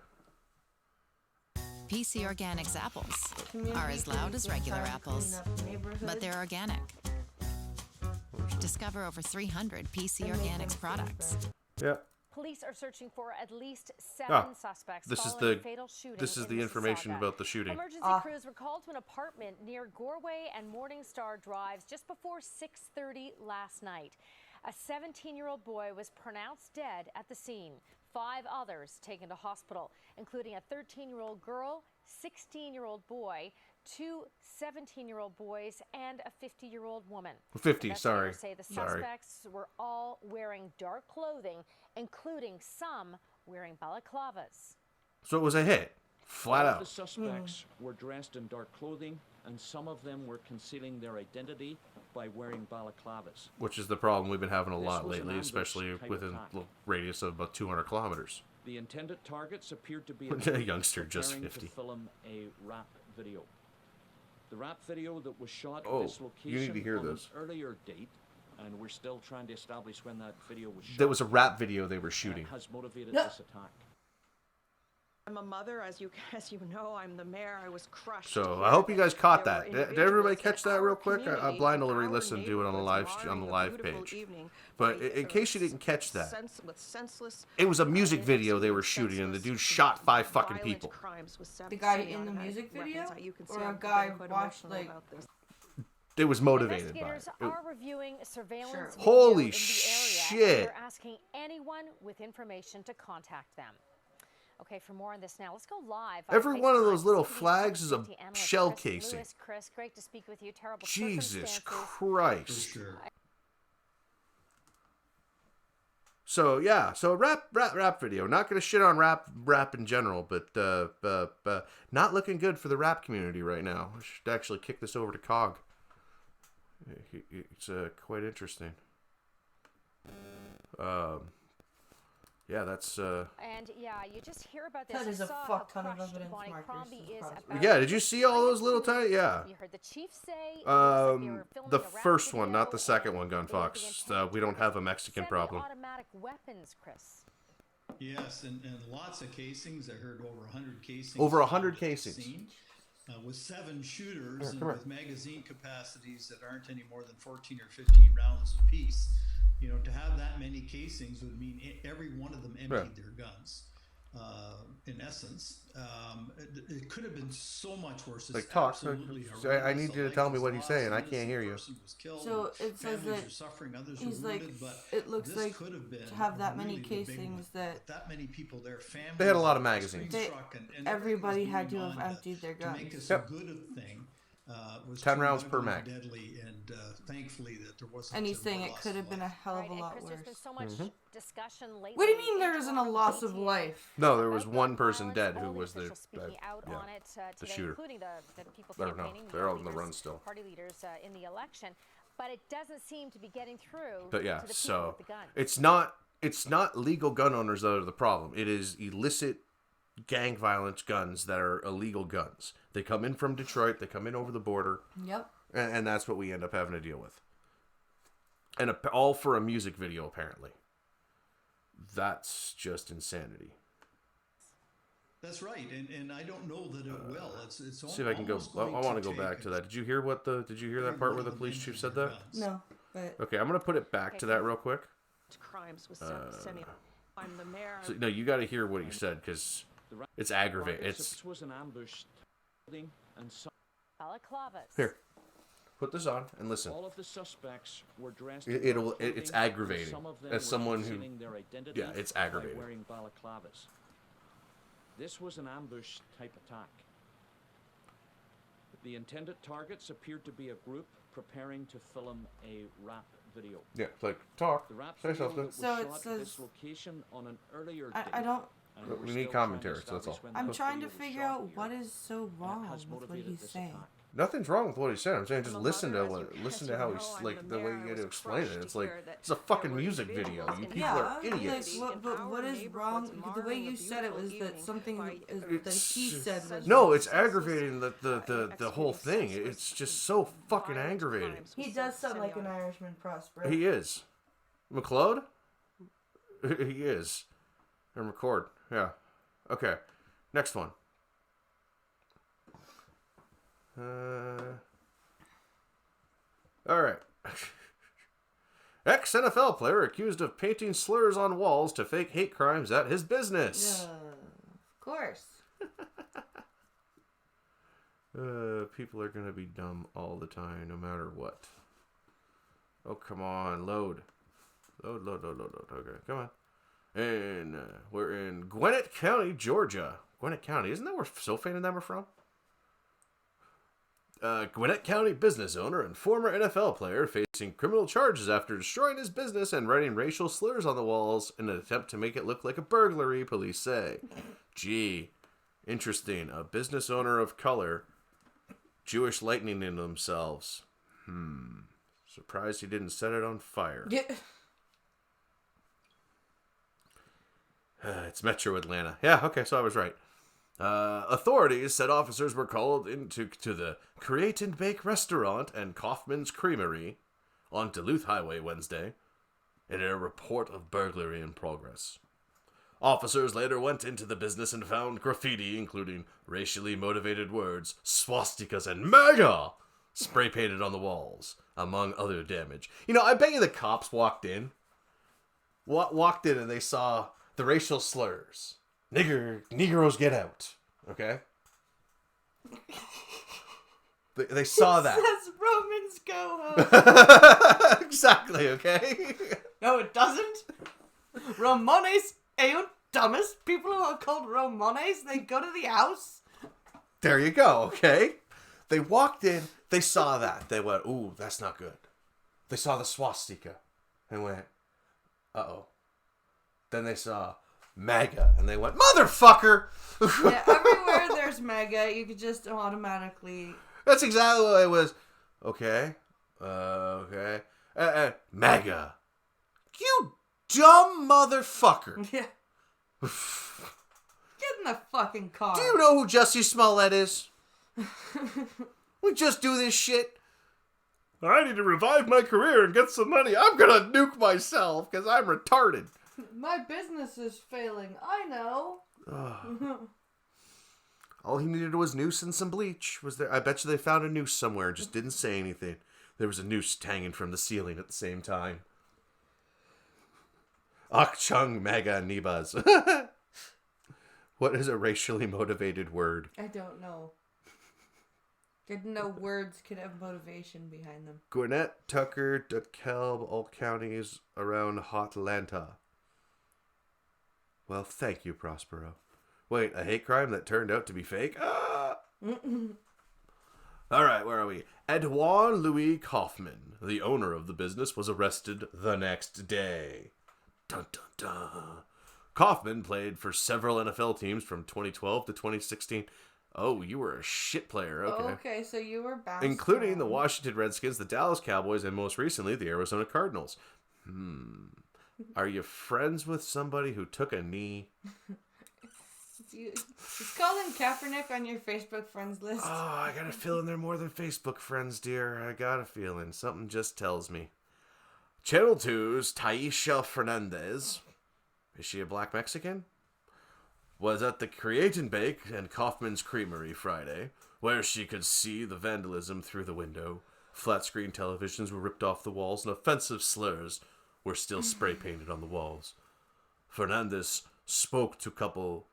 PC Organics apples Community are as loud as regular clean apples, up neighborhood. but they're organic. Discover over 300 PC They make Organics them products. Yeah. Police are searching for at least 7 suspects This is following the a fatal shooting this is in the information Mississauga. about the shooting. Emergency crews were called to an apartment near Goreway and Morningstar Drives just before 6:30 last night. A 17-year-old boy was pronounced dead at the scene. 5 others taken to hospital, including a 13-year-old girl, 16-year-old boy, 2 17-year-old boys, and a 50-year-old woman. 50, sorry. Investigators say the Sorry. suspects were all wearing dark clothing, including some wearing balaclavas. So it was a hit. Flat All of out. the suspects were dressed in dark clothing, and some of them were concealing their identity by wearing balaclavas. Which is the problem we've been having a This lot was an lately, ambush especially type within attack. a radius of about 200 kilometers. The intended targets appeared to be A youngster just preparing 50. to film a rap video. The rap video that was shot Oh, at this location you need to hear on this. an earlier date, and we're still trying to establish when that video was shot. There was a rap video they were shooting. Has motivated Yeah. this attack. I'm a mother, as you know. I'm the mayor. I was crushed. So here I hope you guys caught there that. were Did everybody individuals catch in that real our quick? I community, blindly in our listened to it on the neighborhoods, live marring a page. beautiful evening But by, in case you didn't catch that, with senseless, it was a music video they were shooting, and the dude shot 5 fucking violent people. crimes with The guy in the semi-automatic music video? weapons. You can see Or a I'm guy getting quite watched, emotional like- about this. It was motivated by it. Investigators are reviewing surveillance video Holy in the area, shit. and they're asking anyone with information to contact them. Okay, for more on this now, let's go live. Every one of those little CTV flags is a safety analyst shell Chris casing. Lewis. Chris, great to speak with you. Terrible Jesus circumstances. Christ. So yeah, so rap video. Not gonna shit on rap in general, but not looking good for the rap community right now. I should actually kick this over to Cog. It's quite interesting. Yeah, that's. And yeah, you just hear about this. That You is a saw fuck how ton of crushed evidence Bonnie markers Crombie is is probably- about Yeah, did you see all those little tiny? Yeah. You heard the chief say. it looks like they were filming The a rap first one, not video, the second and one, Gun they Fox. intended We don't to have a Mexican problem. Semi-automatic weapons, Chris. Yes, and lots of casings. I heard over 100 casings. Over 100 found at the casings. scene, with 7 shooters and come here. with magazine capacities that aren't any more than 14 or 15 rounds apiece. You know, to have that many casings would mean every one of them emptied their guns. In essence, it could have been so much worse. It's Like, talk. absolutely I need horrendous. you to A tell life me was what he's lost, saying. I an can't innocent hear you. person was killed, So and it says families that are suffering, others he's were like, wounded, but it looks this like could have been to have that many really the big casings one. that That many people, their families, They had a lot of their magazines. They- truck, and everything everybody was had going to have on emptied their to make guns. this Yep. a good thing. Was 10 too rounds per ugly mag. and deadly, and thankfully that there wasn't. And he's saying it loss could of have been a life. hell of Right, a and lot Chris, there's been worse. so much discussion lately. What do you mean there in isn't a Toronto, loss of GTA life? No, there was about one gun person violence, dead who all was the officials speaking out yeah, on it the today, shooter. including the people I don't know. campaigning, They're all in the leaders, run still. party leaders in the election, but it doesn't seem to be getting through. But yeah, to the people so with the guns. it's not legal gun owners that are the problem. It is illicit gang violence guns that are illegal guns. They come in from Detroit. They come in over the border. Yep. And that's what we end up having to deal with. And all for a music video, apparently. That's just insanity. That's right, and I don't know that it will. It's See if I can go. I want to go back to that. Did you hear that part where the police chief said that? No, but Okay, I'm gonna put it back to that real quick. Crimes with semi. I'm the mayor. So, no, you got to hear what he said because it's aggravating. Targets, It's This was an ambush, and some, Balaclavas. here. Put this on and listen. all of the suspects were dressed. It- in it'll- dark it's clothing, aggravating. some of them As were someone who- concealing their identity yeah, it's by aggravating. wearing balaclavas. This was an ambush-type attack. The intended targets appeared to be a group preparing to film a rap video. Yeah, it's like, talk, The rap say video something. that was So it shot at says- this location on an earlier I date, don't. and We we're need still trying to commentary, so that's establish all. when I'm that trying to video was figure shot out here, what is so and it wrong has with what motivated he's this saying. attack. Nothing's wrong with what he's saying. I'm saying just I'm a listen to mother, what, as you- listen as to you how know, he's I'm like the the way mayor. you I get to was explain it. crushed It's to like hear that it's a there fucking were music video. individuals You in people Yeah, are idiots. in but our what is wrong? neighborhoods The way you marring a said it was beautiful that evening something by that he said was No, wrong. it's aggravating the whole thing. senseless, It's just so fucking violent aggravating. crimes He with does sound like an semiotic. Irishman, Prosper. He is. McLeod? He is. Or McCord. Yeah. Okay. Next one. All right. Ex-NFL player accused of painting slurs on walls to fake hate crimes at his business. Of course. People are gonna be dumb all the time, no matter what. Oh, come on, load. Load. Okay, come on. And we're in Gwinnett County, Georgia. Gwinnett County, isn't that where Sophane and them are from? Gwinnett County business owner and former NFL player facing criminal charges after destroying his business and writing racial slurs on the walls in an attempt to make it look like a burglary, police say. Gee, interesting. A business owner of color, Jewish lightning in themselves. Surprised he didn't set it on fire. Yeah. It's Metro Atlanta. Yeah, okay, so I was right. Authorities said officers were called into the Create and Bake restaurant and Kaufman's Creamery on Duluth Highway Wednesday in a report of burglary in progress. Officers later went into the business and found graffiti, including racially motivated words, swastikas, and MAGA spray painted on the walls, among other damage. You know, I bet you the cops walked in and they saw the racial slurs. Negroes get out. Okay? They saw that. Says Romans go home. Exactly, okay? No, it doesn't. Ramones ain't dumbest. People who are called Ramones, they go to the house. There you go, okay? They walked in, they saw that. They went, ooh, that's not good. They saw the swastika and went, uh-oh. Then they saw MAGA and they went, motherfucker! Yeah, everywhere there's mega, you could just automatically... That's exactly what it was. Okay. Okay. MAGA. You dumb motherfucker. Yeah. Get in the fucking car. Do you know who Jussie Smollett is? We just do this shit. I need to revive my career and get some money. I'm gonna nuke myself because I'm retarded. My business is failing. I know. All he needed was noose and some bleach. Was there? I bet you they found a noose somewhere and just didn't say anything. There was a noose hanging from the ceiling at the same time. Ak Chung Maga Nibas. What is a racially motivated word? I don't know. Didn't know words could have motivation behind them. Gwinnett, Tucker, DeKalb, all counties around Hotlanta. Well, thank you, Prospero. Wait, a hate crime that turned out to be fake? Ah! All right, where are we? Edouard Louis Kaufman, the owner of the business, was arrested the next day. Dun, dun, dun. Kaufman played for several NFL teams from 2012 to 2016. Oh, you were a shit player. Okay. Okay, so you were bounced Including around. the Washington Redskins, the Dallas Cowboys, and most recently the Arizona Cardinals. Are you friends with somebody who took a knee? Is Colin Kaepernick on your Facebook friends list? Oh, I got a feeling they're more than Facebook friends, dear. I got a feeling. Something just tells me. Channel 2's Taisha Fernandez, is she a black Mexican? Was at the Create and Bake and Kaufman's Creamery Friday, where she could see the vandalism through the window. Flat screen televisions were ripped off the walls and offensive slurs were still spray painted on the walls. Fernandez spoke to Corporal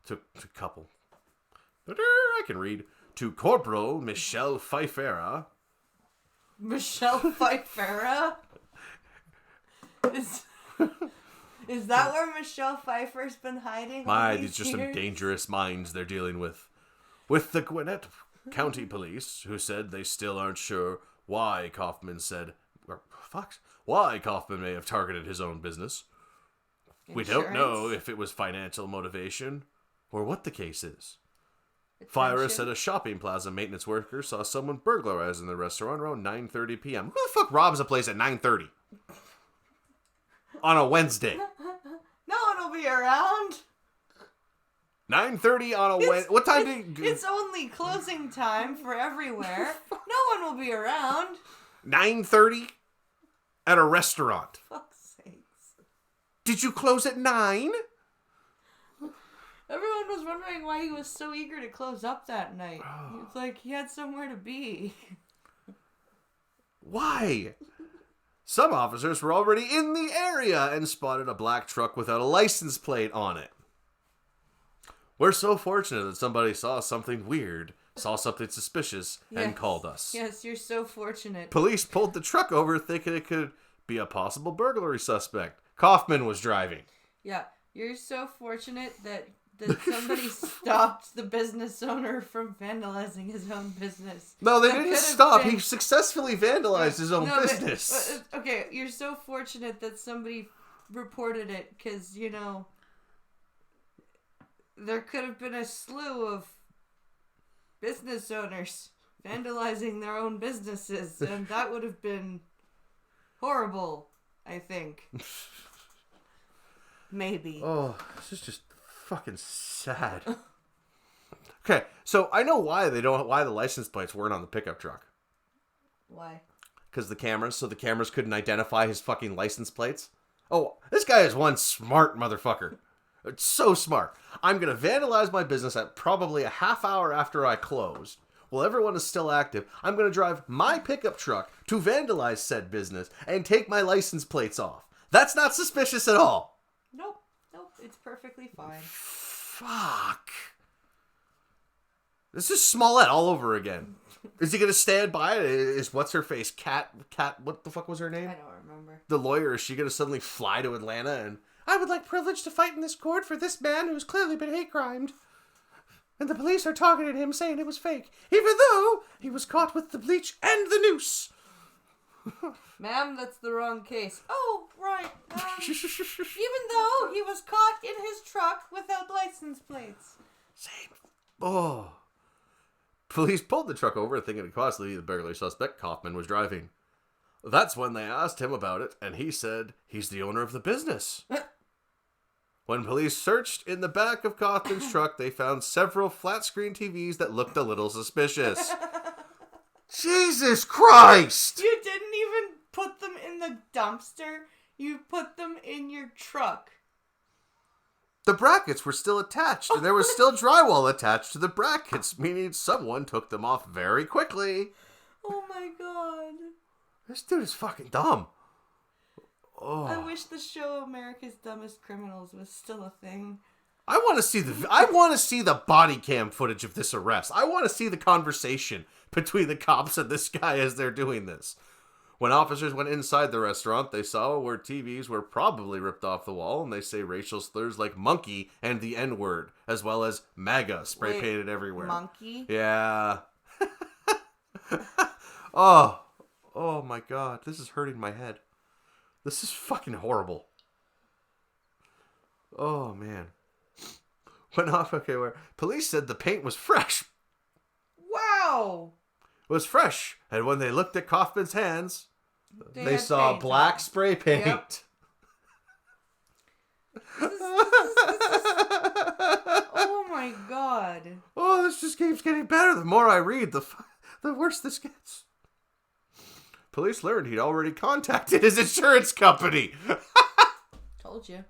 Michelle Pfeiffer. Michelle Pfeiffer? Is that where Michelle Pfeiffer's been hiding? My, these are some dangerous minds they're dealing with. With the Gwinnett County Police, who said they still aren't sure why Kaufman may have targeted his own business. We don't know if it was financial motivation or what the case is. Fire said a shopping plaza maintenance worker saw someone burglarizing the restaurant around 9:30 p.m. Who the fuck robs a place at 9:30? On a Wednesday. No one will be around. 9:30 on a Wednesday. What time did It's only closing time for everywhere. No one will be around. 9:30 at a restaurant. Fuck's sakes. Did you close at 9? Everyone was wondering why he was so eager to close up that night. It's like he had somewhere to be. Why? Some officers were already in the area and spotted a black truck without a license plate on it. We're so fortunate that somebody saw something weird, saw something suspicious, and called us. Yes, you're so fortunate. Police pulled the truck over thinking it could be a possible burglary suspect. Kaufman was driving. Yeah, you're so fortunate that somebody stopped the business owner from vandalizing his own business. No, they That didn't could have stop. been- He successfully vandalized his own No, but- business. but, okay, you're so fortunate that somebody reported it because, you know, there could have been a slew of business owners vandalizing their own businesses, and that would have been horrible, I think. Maybe. Oh, this is just fucking sad. Okay, so I know why the license plates weren't on the pickup truck. Why? Because the cameras couldn't identify his fucking license plates. Oh, this guy is one smart motherfucker. It's so smart. I'm gonna vandalize my business at probably a half hour after I closed. While everyone is still active, I'm gonna drive my pickup truck to vandalize said business and take my license plates off. That's not suspicious at all. Nope, it's perfectly fine. Fuck. This is Smollett all over again. Is he gonna stand by it? Is what's her face? Cat, what the fuck was her name? I don't remember. The lawyer, is she gonna suddenly fly to Atlanta and I would like privilege to fight in this court for this man who's clearly been hate crimed. And the police are targeting him saying it was fake, even though he was caught with the bleach and the noose. Ma'am, that's the wrong case. Oh, right. Even though he was caught in his truck without license plates. Same. Oh. Police pulled the truck over thinking it could possibly be the burglary suspect Kaufman was driving. That's when they asked him about it, and he said he's the owner of the business. When police searched in the back of Kaufman's truck, they found several flat-screen TVs that looked a little suspicious. Jesus Christ! You didn't even put them in the dumpster. You put them in your truck. The brackets were still attached, and there was still drywall attached to the brackets, meaning someone took them off very quickly. Oh my god. This dude is fucking dumb. Oh. I wish the show America's Dumbest Criminals was still a thing. I want to see the body cam footage of this arrest. I want to see the conversation between the cops and this guy as they're doing this. When officers went inside the restaurant, they saw where TVs were probably ripped off the wall, and they say racial slurs like monkey and the N-word, as well as MAGA spray painted everywhere. Monkey? Yeah. Oh my god, this is hurting my head. This is fucking horrible. Oh man. Where police said the paint was fresh. Wow. It was fresh, and when they looked at Kaufman's hands, they had saw paint black on. spray paint. Yep. Oh my god. Oh, this just keeps getting better. The more I read, the worse this gets. Police learned he'd already contacted his insurance company. Told you.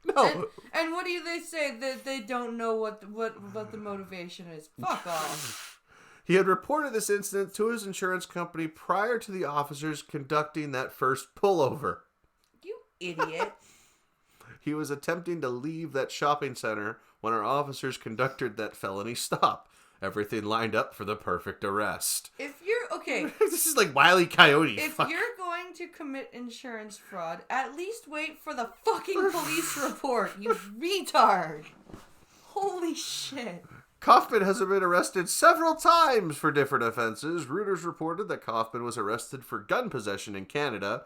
No. And what do they say? That they don't know what the motivation is. Fuck off. He had reported this incident to his insurance company prior to the officers conducting that first pullover. You idiot. He was attempting to leave that shopping center when our officers conducted that felony stop. Everything lined up for the perfect arrest. If you're okay, This is like Wile E. Coyote. if Fuck. you're going to commit insurance fraud, at least wait for the fucking police report, you retard. Holy shit. Kaufman has been arrested several times for different offenses. Reuters reported that Kaufman was arrested for gun possession in Canada.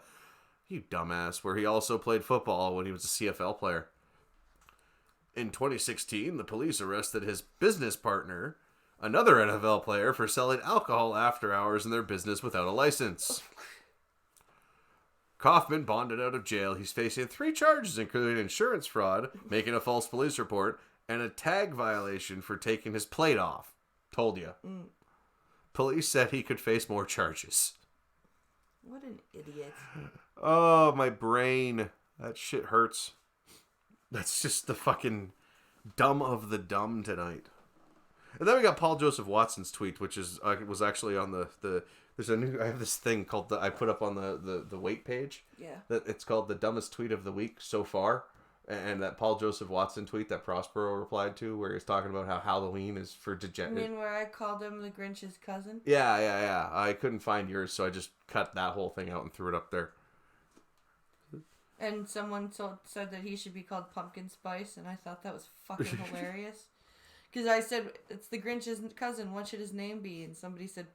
You dumbass, where he also played football when he was a CFL player. In 2016, the police arrested his business partner, another NFL player, for selling alcohol after hours in their business without a license. Kaufman bonded out of jail. He's facing 3 charges, including insurance fraud, making a false police report, and a tag violation for taking his plate off. Told you. Police said he could face more charges. What an idiot. Oh, my brain. That shit hurts. That's just the fucking dumb of the dumb tonight. And then we got Paul Joseph Watson's tweet, which is was actually on the there's a new, I have this thing called I put up on the weight page. Yeah. That it's called the dumbest tweet of the week so far. And that Paul Joseph Watson tweet that Prospero replied to, where he's talking about how Halloween is for You degenerate. mean where I called him the Grinch's cousin? Yeah. I couldn't find yours, so I just cut that whole thing out and threw it up there. And someone said that he should be called Pumpkin Spice, and I thought that was fucking hilarious. Because I said, it's the Grinch's cousin, what should his name be? And somebody said,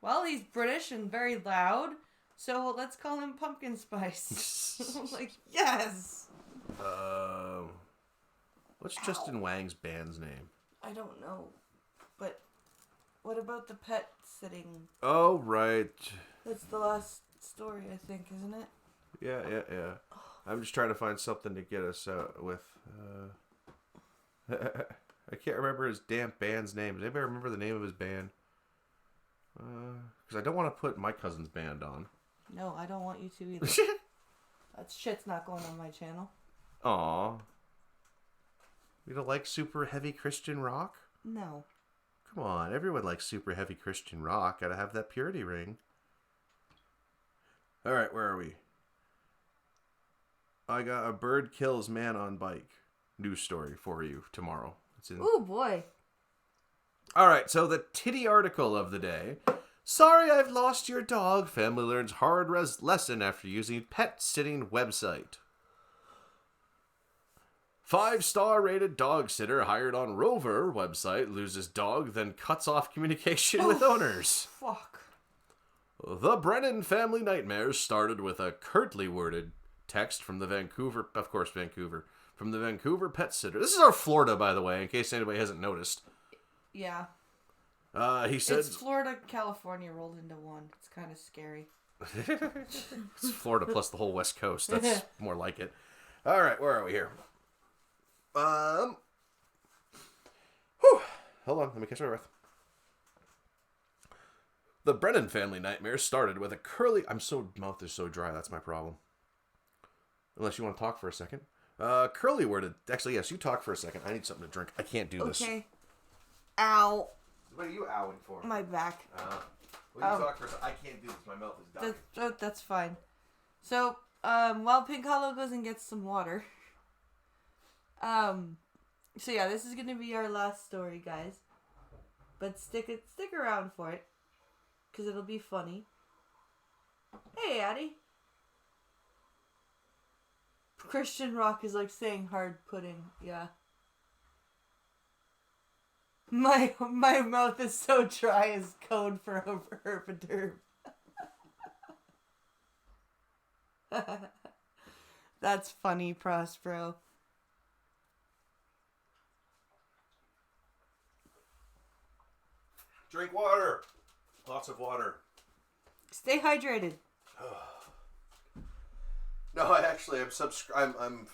well, he's British and very loud, so let's call him Pumpkin Spice. I was like, yes! What's Justin Wang's band's name? I don't know. But what about the pet sitting? Oh, right. That's the last story, I think, isn't it? Yeah. I'm just trying to find something to get us out with. I can't remember his damn band's name. Does anybody remember the name of his band? Because I don't want to put my cousin's band on. No, I don't want you to either. That shit's not going on my channel. Aw. You don't like super heavy Christian rock? No. Come on, everyone likes super heavy Christian rock. Gotta have that purity ring. Alright, where are we? I got a bird kills man on bike. News story for you tomorrow. It's in. Oh boy. Alright, so the titty article of the day. Sorry I've lost your dog. Family learns hard lesson after using pet sitting website. 5-star rated dog sitter hired on Rover website loses dog, then cuts off communication with owners. Fuck. The Brennan family nightmares started with a curtly worded text from the Vancouver pet sitter. This is our Florida, by the way, in case anybody hasn't noticed. Yeah. He said It's Florida, California rolled into one. It's kind of scary. It's Florida plus the whole West Coast. That's more like it. All right, where are we here? Whew. Hold on, let me catch my breath. The Brennan family nightmare started with a curly... mouth is so dry, that's my problem. Unless you want to talk for a second. Curly worded... Actually, yes, you talk for a second. I need something to drink. I can't do this. Okay. Ow. What are you owing for? My back. You talk for a second. I can't do this. My mouth is dying. That's fine. So, while Pink Hollow goes and gets some water... So yeah, this is gonna be our last story, guys. But stick around for it, cause it'll be funny. Hey, Addie. Christian rock is like saying hard pudding. Yeah. My mouth is so dry as code for herpaderm. That's funny, Prospero. Drink water. Lots of water. Stay hydrated. No, I'm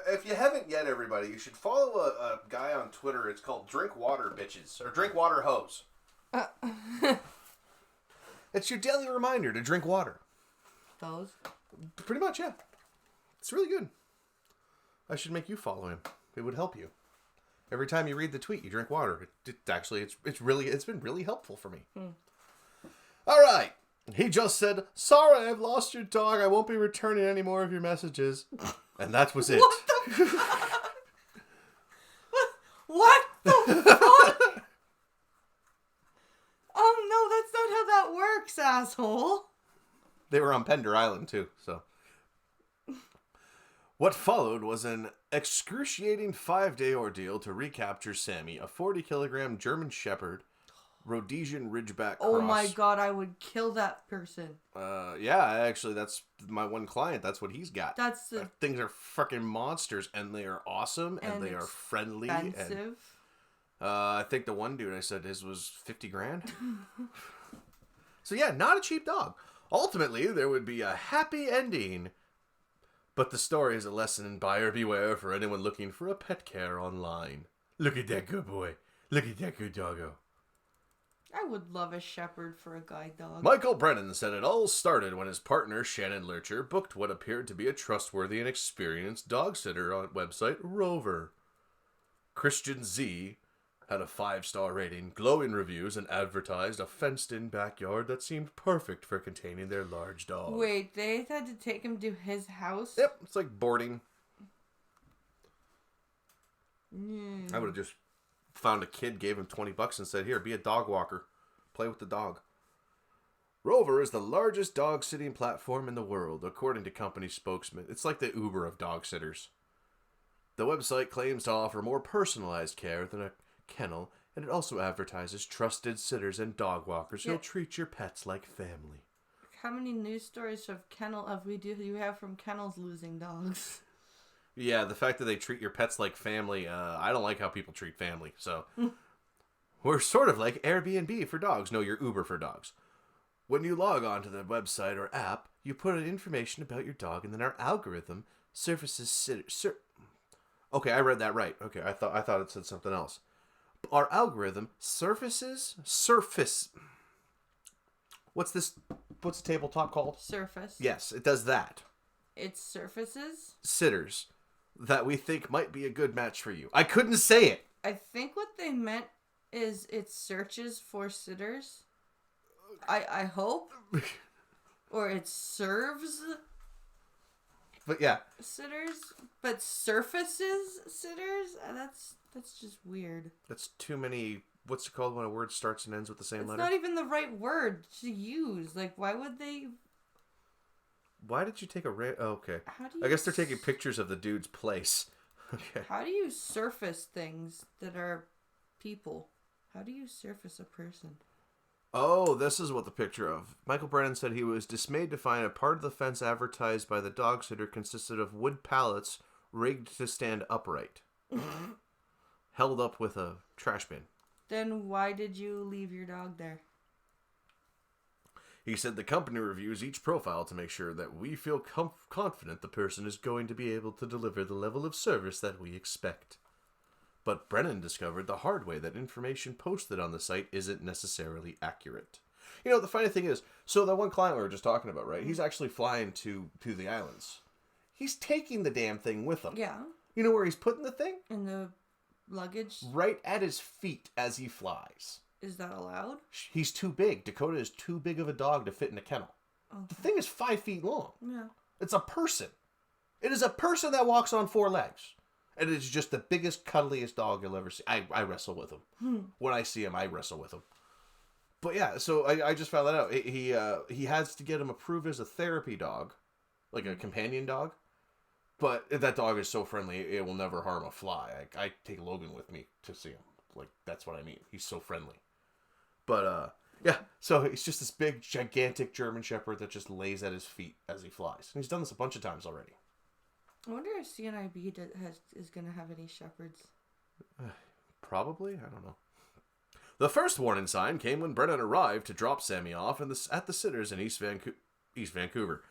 if you haven't yet, everybody, you should follow a guy on Twitter. It's called Drink Water Bitches, or Drink Water Hose. It's your daily reminder to drink water. Those? Pretty much, yeah. It's really good. I should make you follow him. It would help you. Every time you read the tweet, you drink water. It's been really helpful for me. All right. He just said, "Sorry, I've lost your dog. I won't be returning any more of your messages." And that was it. What the fuck? What the fuck? works, asshole. They were on Pender Island, too, so. What followed was an excruciating 5-day ordeal to recapture Sammy, a 40-kilogram German Shepherd, Rhodesian Ridgeback Cross. Oh my god, I would kill that person. Yeah, actually, that's my one client. That's what he's got. That's the Things are freaking monsters, and they are awesome, and they are friendly. expensive. And, I think the one dude I said his was 50 grand. So yeah, not a cheap dog. Ultimately, there would be a happy ending. But the story is a lesson in buyer beware for anyone looking for a pet care online. Look at that good boy. Look at that good doggo. I would love a shepherd for a guide dog. Michael Brennan said it all started when his partner Shannon Lurcher booked what appeared to be a trustworthy and experienced dog sitter on website Rover. Christian Z had a 5-star rating, glowing reviews, and advertised a fenced-in backyard that seemed perfect for containing their large dog. Wait, they had to take him to his house? Yep, it's like boarding. Mm. I would have just found a kid, gave him $20 and said, here, be a dog walker. Play with the dog. Rover is the largest dog sitting platform in the world, according to company spokesman. It's like the Uber of dog sitters. The website claims to offer more personalized care than a kennel, and it also advertises trusted sitters and dog walkers who'll treat your pets like family. How many news stories of you have from kennels losing dogs? Yeah, the fact that they treat your pets like family, I don't like how people treat family, so... We're sort of like Airbnb for dogs. No, you're Uber for dogs. When you log on to the website or app, you put in information about your dog, and then our algorithm surfaces Okay, I read that right. Okay, I thought it said something else. Our algorithm surface. What's the tabletop called? Surface. Yes, it does that. It surfaces? Sitters that we think might be a good match for you. I couldn't say it. I think what they meant is it searches for sitters. I hope. Or it serves But yeah. sitters, but surfaces sitters? That's just weird. That's too many. What's it called when a word starts and ends with the same It's letter? not even the right word to use. Like, why would they? Why did you take a okay. How do I you guess they're taking pictures of the dude's place. Okay. How do you surface things that are people? How do you surface a person? Oh, this is what the picture of. Michael Brennan said he was dismayed to find a part of the fence advertised by the dog sitter consisted of wood pallets rigged to stand upright. Held up with a trash bin. Then why did you leave your dog there? He said the company reviews each profile to make sure that we feel confident the person is going to be able to deliver the level of service that we expect. But Brennan discovered the hard way that information posted on the site isn't necessarily accurate. You know, the funny thing is, so that one client we were just talking about, right? He's actually flying to the islands. He's taking the damn thing with him. Yeah. You know where he's putting the thing? In the luggage? Right at his feet as he flies. Is that allowed? He's too big. Dakota is too big of a dog to fit in a kennel. Okay. The thing is 5 feet long. Yeah. It's a person. It is a person that walks on 4 legs. And it's just the biggest, cuddliest dog you'll ever see. I wrestle with him. When I see him, I wrestle with him. But yeah, so I just found that out. He has to get him approved as a therapy dog. Like a companion dog. But that dog is so friendly, it will never harm a fly. I take Logan with me to see him. Like, that's what I mean. He's so friendly. But, yeah. So he's just this big, gigantic German Shepherd that just lays at his feet as he flies. And he's done this a bunch of times already. I wonder if CNIB is going to have any shepherds. Probably. I don't know. The first warning sign came when Brennan arrived to drop Sammy off at the sitters in East Vancouver.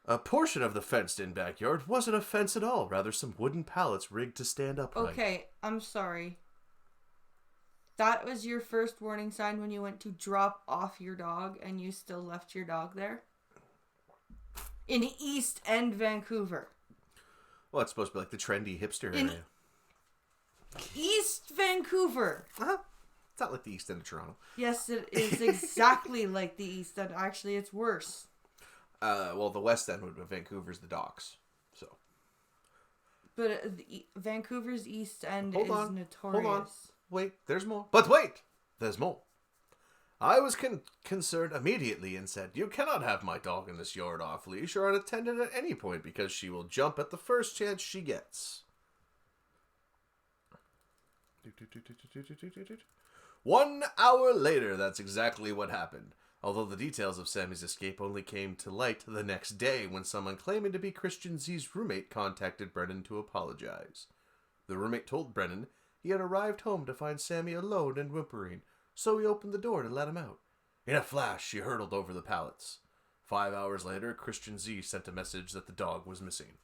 A portion of the fenced-in backyard wasn't a fence at all. Rather, some wooden pallets rigged to stand upright. Okay, I'm sorry. That was your first warning sign when you went to drop off your dog and you still left your dog there? In East End, Vancouver. Well, it's supposed to be like the trendy hipster area. East Vancouver. It's not like the East End of Toronto. Yes, it is exactly like the East End. Actually, it's worse. Well, the West End would be Vancouver's the docks. So. But Vancouver's East End is notorious. Hold on. Wait, there's more. But wait! There's more. I was concerned immediately and said, "You cannot have my dog in this yard off leash or unattended at any point because she will jump at the first chance she gets." 1 hour later, that's exactly what happened. Although the details of Sammy's escape only came to light the next day when someone claiming to be Christian Z's roommate contacted Brennan to apologize. The roommate told Brennan he had arrived home to find Sammy alone and whimpering, so he opened the door to let him out. In a flash, she hurtled over the pallets. 5 hours later, Christian Z sent a message that the dog was missing.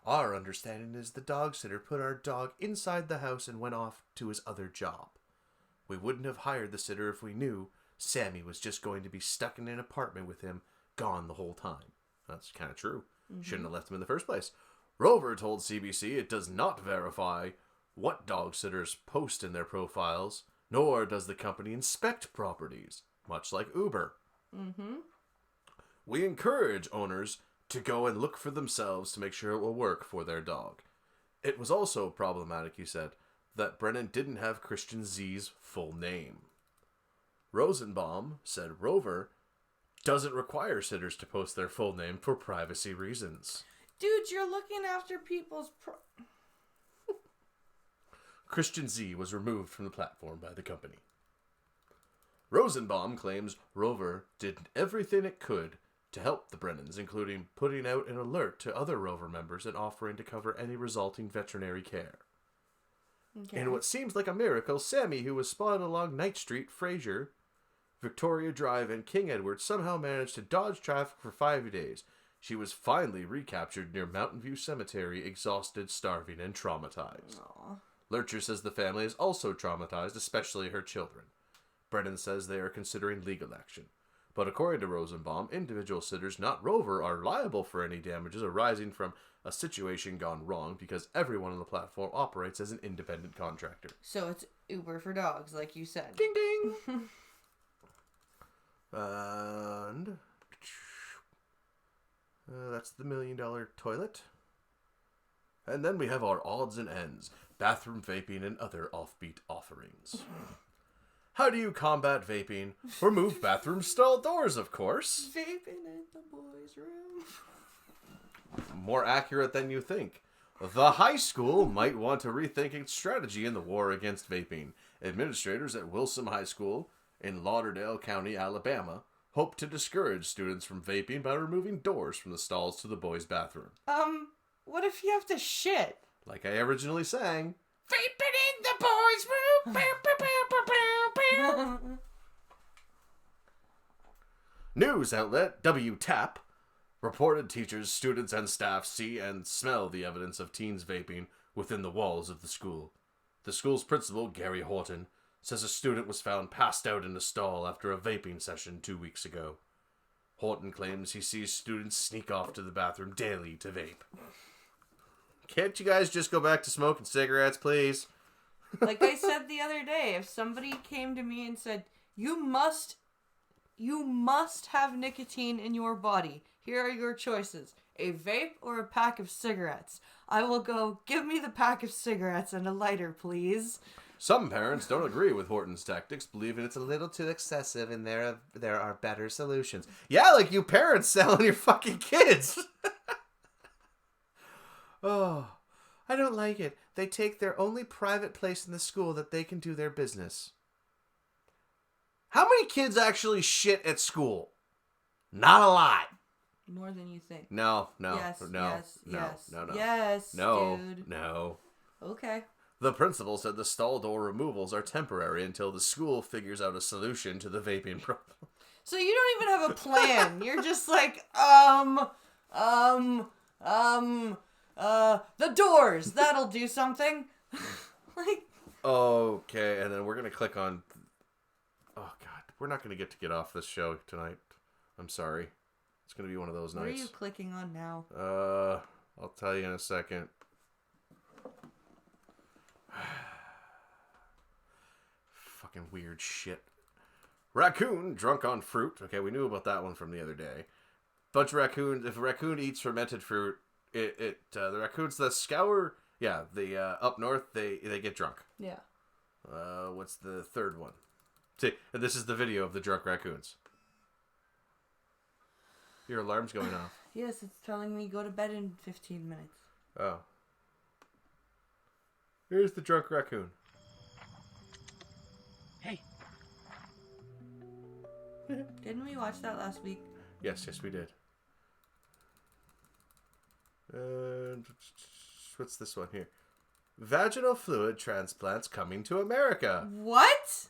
Our understanding is the dog sitter put our dog inside the house and went off to his other job. We wouldn't have hired the sitter if we knew Sammy was just going to be stuck in an apartment with him, gone the whole time. That's kind of true. Shouldn't have left him in the first place. Rover told CBC it does not verify what dog sitters post in their profiles, nor does the company inspect properties, much like Uber. We encourage owners to go and look for themselves to make sure it will work for their dog. It was also problematic, he said, that Brennan didn't have Christian Z's full name. Rosenbaum said Rover doesn't require sitters to post their full name for privacy reasons. Dude, you're looking after people's... Christian Z was removed from the platform by the company. Rosenbaum claims Rover did everything it could to help the Brennans, including putting out an alert to other Rover members and offering to cover any resulting veterinary care. Okay. In what seems like a miracle, Sammy, who was spotted along Knight Street, Fraser, Victoria Drive, and King Edward, somehow managed to dodge traffic for 5 days. She was finally recaptured near Mountain View Cemetery, exhausted, starving, and traumatized. Aww. Lurcher says the family is also traumatized, especially her children. Brennan says they are considering legal action. But according to Rosenbaum, individual sitters, not Rover, are liable for any damages arising from a situation gone wrong because everyone on the platform operates as an independent contractor. So it's Uber for dogs, like you said. Ding ding! And that's the $1 million toilet. And then we have our odds and ends, bathroom vaping and other offbeat offerings. How do you combat vaping? Remove bathroom stall doors, of course. Vaping in the boys' room. More accurate than you think. The high school might want to rethink its strategy in the war against vaping. Administrators at Wilson High School in Lauderdale County, Alabama, hope to discourage students from vaping by removing doors from the stalls to the boys' bathroom. What if you have to shit? Like I originally sang, Vaping in the boys' room. Bow, bow, bow, bow, bow, bow. News outlet WTAP reported teachers, students, and staff see and smell the evidence of teens vaping within the walls of the school. The school's principal, Gary Horton, says a student was found passed out in a stall after a vaping session 2 weeks ago. Horton claims he sees students sneak off to the bathroom daily to vape. Can't you guys just go back to smoking cigarettes, please? Like I said the other day, if somebody came to me and said, you must have nicotine in your body. Here are your choices. A vape or a pack of cigarettes. I will go, give me the pack of cigarettes and a lighter, please. Some parents don't agree with Horton's tactics, believing it's a little too excessive and there are better solutions. Yeah, like you parents selling your fucking kids. Oh, I don't like it. They take their only private place in the school that they can do their business. How many kids actually shit at school? Not a lot. More than you think. No. Yes, No. yes, No. yes. No. Yes, No. dude. No. Okay. The principal said the stall door removals are temporary until the school figures out a solution to the vaping problem. So you don't even have a plan. You're just like, the doors. That'll do something. Like. Okay, and then we're going to click on... Oh, God. We're not going to get off this show tonight. I'm sorry. It's going to be one of those What nights. are you clicking on now? I'll tell you in a second. Fucking weird shit. Raccoon drunk on fruit. Okay, we knew about that one from the other day. Bunch of raccoons. If a raccoon eats fermented fruit, the raccoons that scour, up north, they get drunk. Yeah. What's the third one? See, and this is the video of the drunk raccoons. Your alarm's going off. Yes, it's telling me go to bed in 15 minutes. Oh. Here's the drunk raccoon. Hey. Didn't we watch that last week? Yes, we did. What's this one here? Vaginal fluid transplants coming to America. What?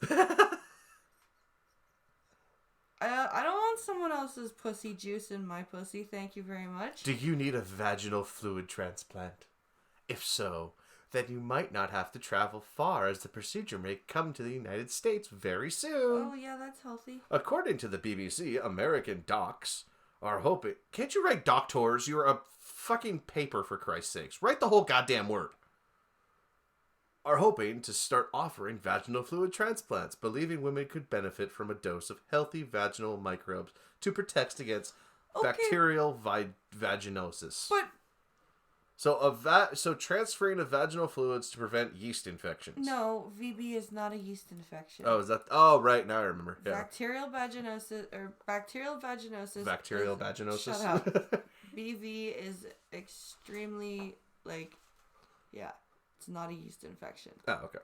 I don't want someone else's pussy juice in my pussy. Thank you very much. Do you need a vaginal fluid transplant? If so, then you might not have to travel far, as the procedure may come to the United States very soon. Oh, yeah, that's healthy. According to the BBC, American docs are hoping... Can't you write doctors? You're a fucking paper, for Christ's sakes. Write the whole goddamn word. Are hoping to start offering vaginal fluid transplants, believing women could benefit from a dose of healthy vaginal microbes to protect against bacterial vaginosis. But so transferring of vaginal fluids to prevent yeast infections. no, VB is not a yeast infection. Oh, is that? Oh, right, now I remember. Yeah. Bacterial vaginosis. Bacterial vaginosis. Shut up. BV is extremely yeah. It's not a yeast infection. Oh, okay.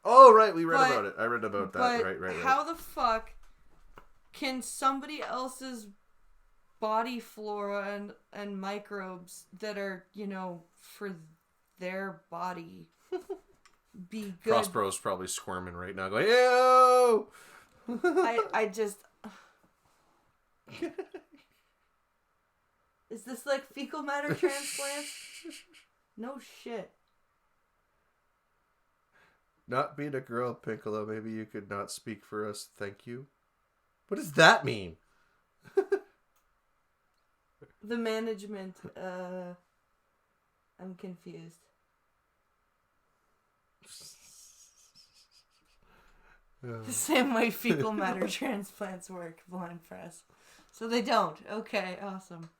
Oh, right. We read about it. I read about that. Right. How the fuck can somebody else's body flora and microbes that are, for their body be good? Prospero's probably squirming right now going, ew! I just... Is this like fecal matter transplants? No shit. Not being a girl, Piccolo, maybe you could not speak for us. Thank you. What does that mean? The management, I'm confused. The same way fecal matter transplants work, blind press. So they don't. Okay, awesome.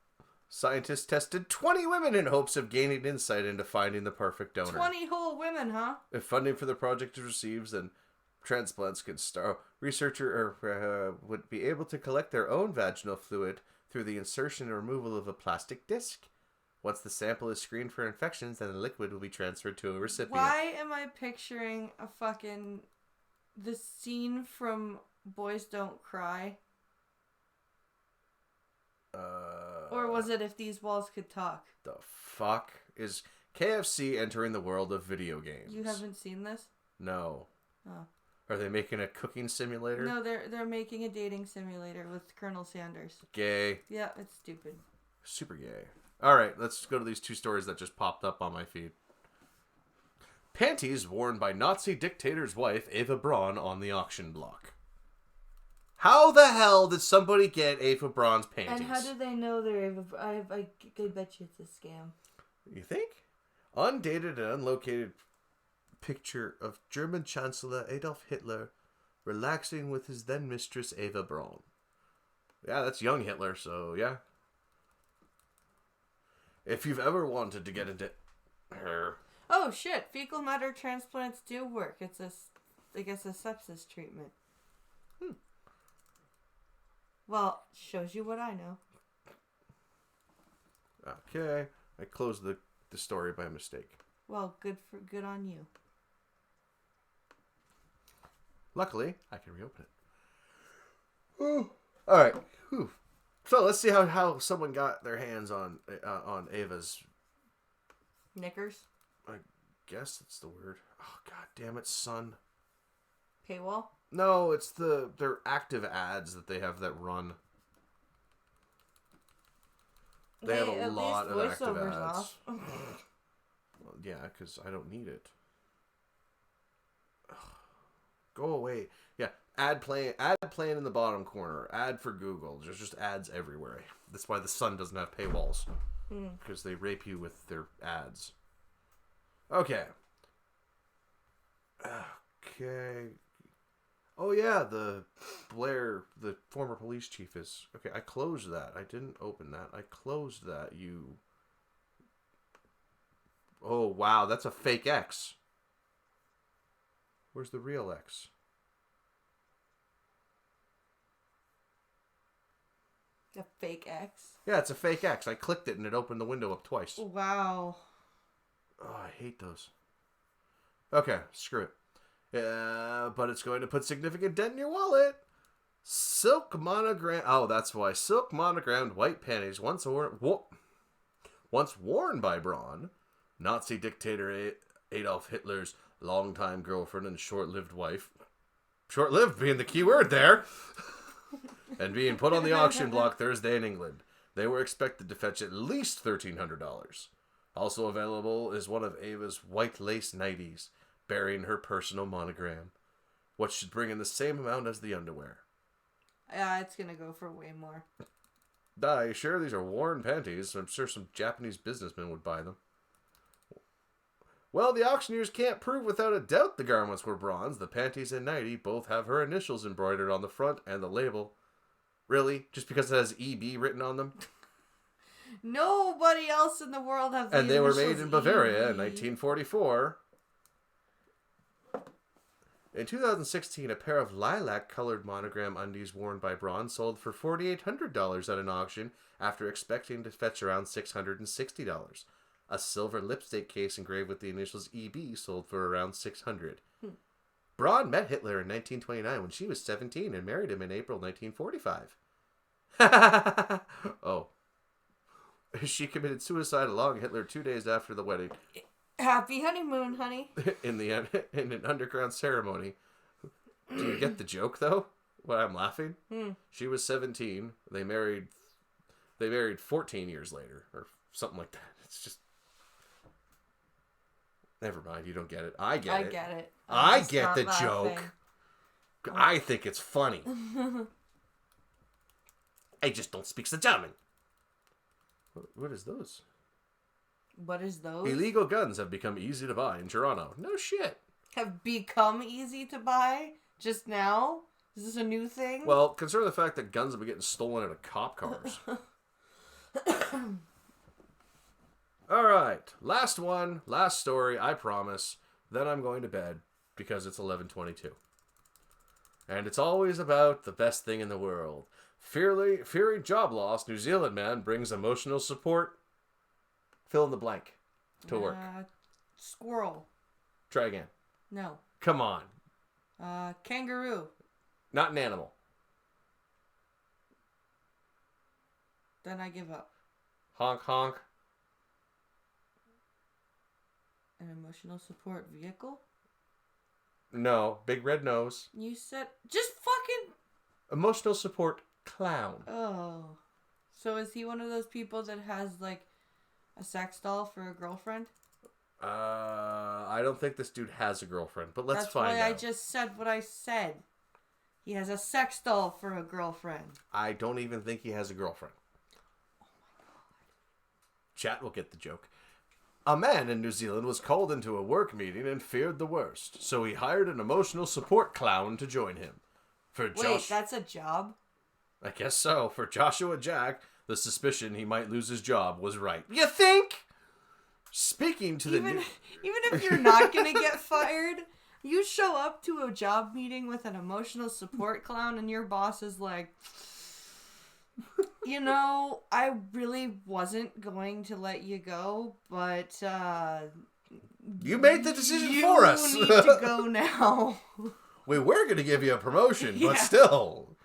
Scientists tested 20 women in hopes of gaining insight into finding the perfect donor. 20 whole women, huh? If funding for the project is received, then transplants could start. Researcher would be able to collect their own vaginal fluid through the insertion and removal of a plastic disc. Once the sample is screened for infections, then the liquid will be transferred to a recipient. Why am I picturing the scene from Boys Don't Cry? Or was it If These Walls Could Talk? The fuck is KFC entering the world of video games? You haven't seen this? No. Oh. Are they making a cooking simulator? No, they're making a dating simulator with Colonel Sanders. Gay. Yeah, it's stupid. Super gay. Alright, let's go to these two stories that just popped up on my feed. Panties worn by Nazi dictator's wife Eva Braun on the auction block. How the hell did somebody get Eva Braun's panties? And how do they know they're Eva? I bet you it's a scam. You think? Undated and unlocated picture of German Chancellor Adolf Hitler relaxing with his then mistress Eva Braun. Yeah, that's young Hitler, so yeah. If you've ever wanted to get into her... Oh shit, fecal matter transplants do work. It's a sepsis treatment. Well, shows you what I know. Okay, I closed the story by mistake. Well, good on you. Luckily, I can reopen it. Ooh. All right. Whew. So let's see how someone got their hands on Ava's Knickers. I guess that's the word. Oh god damn it, son. Paywall. No, it's their active ads that they have that run. They have a lot of active ads. Off. Well, yeah, because I don't need it. Ugh. Go away. Yeah, ad playing in the bottom corner. Ad for Google. There's just ads everywhere. That's why the Sun doesn't have paywalls. Because they rape you with their ads. Okay. Okay. Oh yeah, the former police chief is... Okay, I closed that. I didn't open that. I closed that, you... Oh, wow, that's a fake X. Where's the real X? A fake X. Yeah, it's a fake X. I clicked it and it opened the window up twice. Wow. Oh, I hate those. Okay, screw it. But it's going to put significant dent in your wallet. Silk monogram. Oh, that's why. Silk monogrammed white panties once worn by Braun, Nazi dictator Adolf Hitler's longtime girlfriend and short-lived wife. Short-lived being the key word there. And being put on the auction block Thursday in England. They were expected to fetch at least $1,300. Also available is one of Ava's white lace nighties, bearing her personal monogram, what should bring in the same amount as the underwear. Yeah, it's gonna go for way more. Are you sure these are worn panties? I'm sure some Japanese businessman would buy them. Well, the auctioneers can't prove without a doubt the garments were Braun's. The panties and nightie both have her initials embroidered on the front and the label. Really? Just because it has EB written on them? Nobody else in the world has the And they were made initials in Bavaria in EB. 1944. In 2016, a pair of lilac-colored monogram undies worn by Braun sold for $4,800 at an auction after expecting to fetch around $660. A silver lipstick case engraved with the initials EB sold for around $600. Braun met Hitler in 1929 when she was 17 and married him in April 1945. Oh. She committed suicide along Hitler 2 days after the wedding. Happy honeymoon, honey. in an underground ceremony. Do you get the joke, though? Why I'm laughing? She was 17. They married 14 years later, or something like that. It's just... Never mind, you don't get it. I get it. I get it. I just get not the laughing. joke. I think it's funny. I just don't speak the German. What is those? What is those? Illegal guns have become easy to buy in Toronto. No shit. Have become easy to buy just now? Is this a new thing? Well, consider the fact that guns have been getting stolen out of cop cars. All right. Last one. Last story, I promise. Then I'm going to bed because it's 11:22. And it's always about the best thing in the world. Fearing job loss, New Zealand man brings emotional support. Fill in the blank. To work. Squirrel. Try again. No. Come on. Kangaroo. Not an animal. Then I give up. Honk honk. An emotional support vehicle? No. Big red nose. You said... Just fucking... Emotional support clown. Oh. So is he one of those people that has, like, a sex doll for a girlfriend? I don't think this dude has a girlfriend, but let's That's find why out. I just said what I said. He has a sex doll for a girlfriend. I don't even think he has a girlfriend. Oh my god. Chat will get the joke. A man in New Zealand was called into a work meeting and feared the worst, so he hired an emotional support clown to join him. Wait, that's a job? I guess so. For Joshua Jack, the suspicion he might lose his job was right. You think? Speaking to Even if you're not gonna get fired, you show up to a job meeting with an emotional support clown and your boss is like, you know, I really wasn't going to let you go, but you made the decision for us. You need to go now. We were going to give you a promotion, but Yeah. still.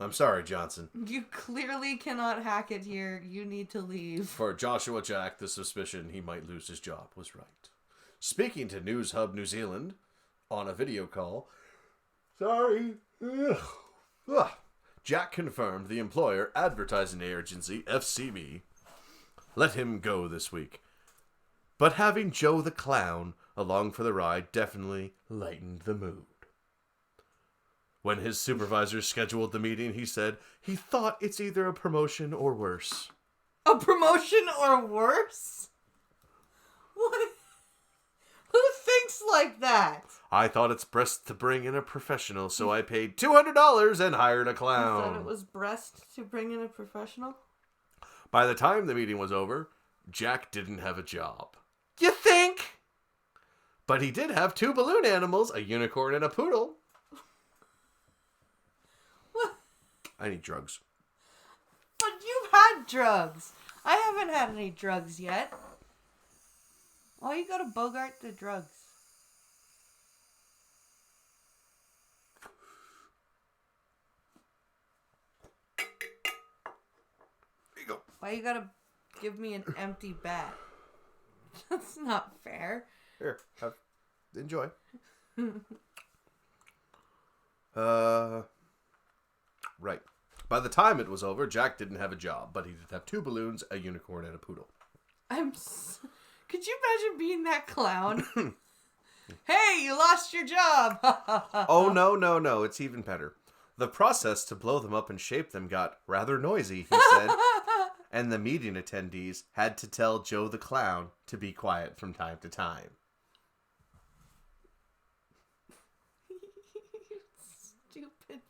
I'm sorry, Johnson. You clearly cannot hack it here. You need to leave. For Joshua Jack, the suspicion he might lose his job was right. Speaking to News Hub New Zealand on a video call, Jack confirmed the employer advertising agency, FCB, let him go this week. But having Joe the Clown along for the ride definitely lightened the mood. When his supervisor scheduled the meeting, he said he thought it's either a promotion or worse. A promotion or worse? What? Who thinks like that? I thought it's best to bring in a professional, so I paid $200 and hired a You clown. thought it was breast to bring in a professional? By the time the meeting was over, Jack didn't have a job. You think? But he did have 2 balloon animals, a unicorn and a poodle. What? I need drugs. But drugs. I haven't had any drugs yet. Why you gotta bogart the drugs? There you go. Why you gotta give me an empty bat? That's not fair. Here, enjoy. Right. By the time it was over, Jack didn't have a job, but he did have 2 balloons, a unicorn, and a poodle. Could you imagine being that clown? Hey, you lost your job! Oh, no, it's even better. The process to blow them up and shape them got rather noisy, he said, and the meeting attendees had to tell Joe the Clown to be quiet from time to time. Stupid.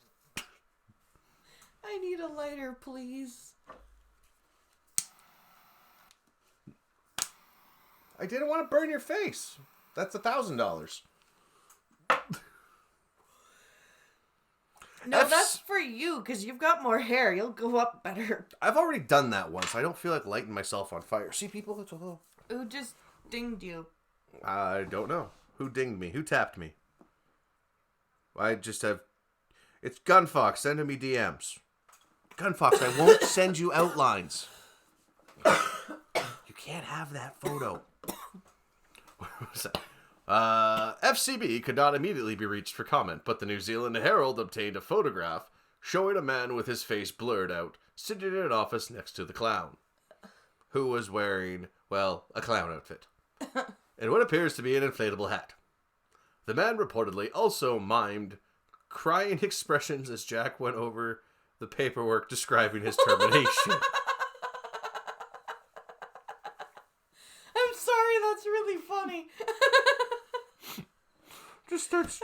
I need a lighter, please. I didn't want to burn your face. That's $1,000. No, that's for you, because you've got more hair. You'll go up better. I've already done that once. I don't feel like lighting myself on fire. See, people, it's a little... Who just dinged you? I don't know. Who dinged me? Who tapped me? I just have... It's Gunfox sending me DMs. Gunfox, I won't send you outlines. You can't have that photo. What was that? FCB could not immediately be reached for comment, but the New Zealand Herald obtained a photograph showing a man with his face blurred out, sitting in an office next to the clown, who was wearing, well, a clown outfit, and what appears to be an inflatable hat. The man reportedly also mimed crying expressions as Jack went over the paperwork describing his termination. I'm sorry, that's really funny. Just start.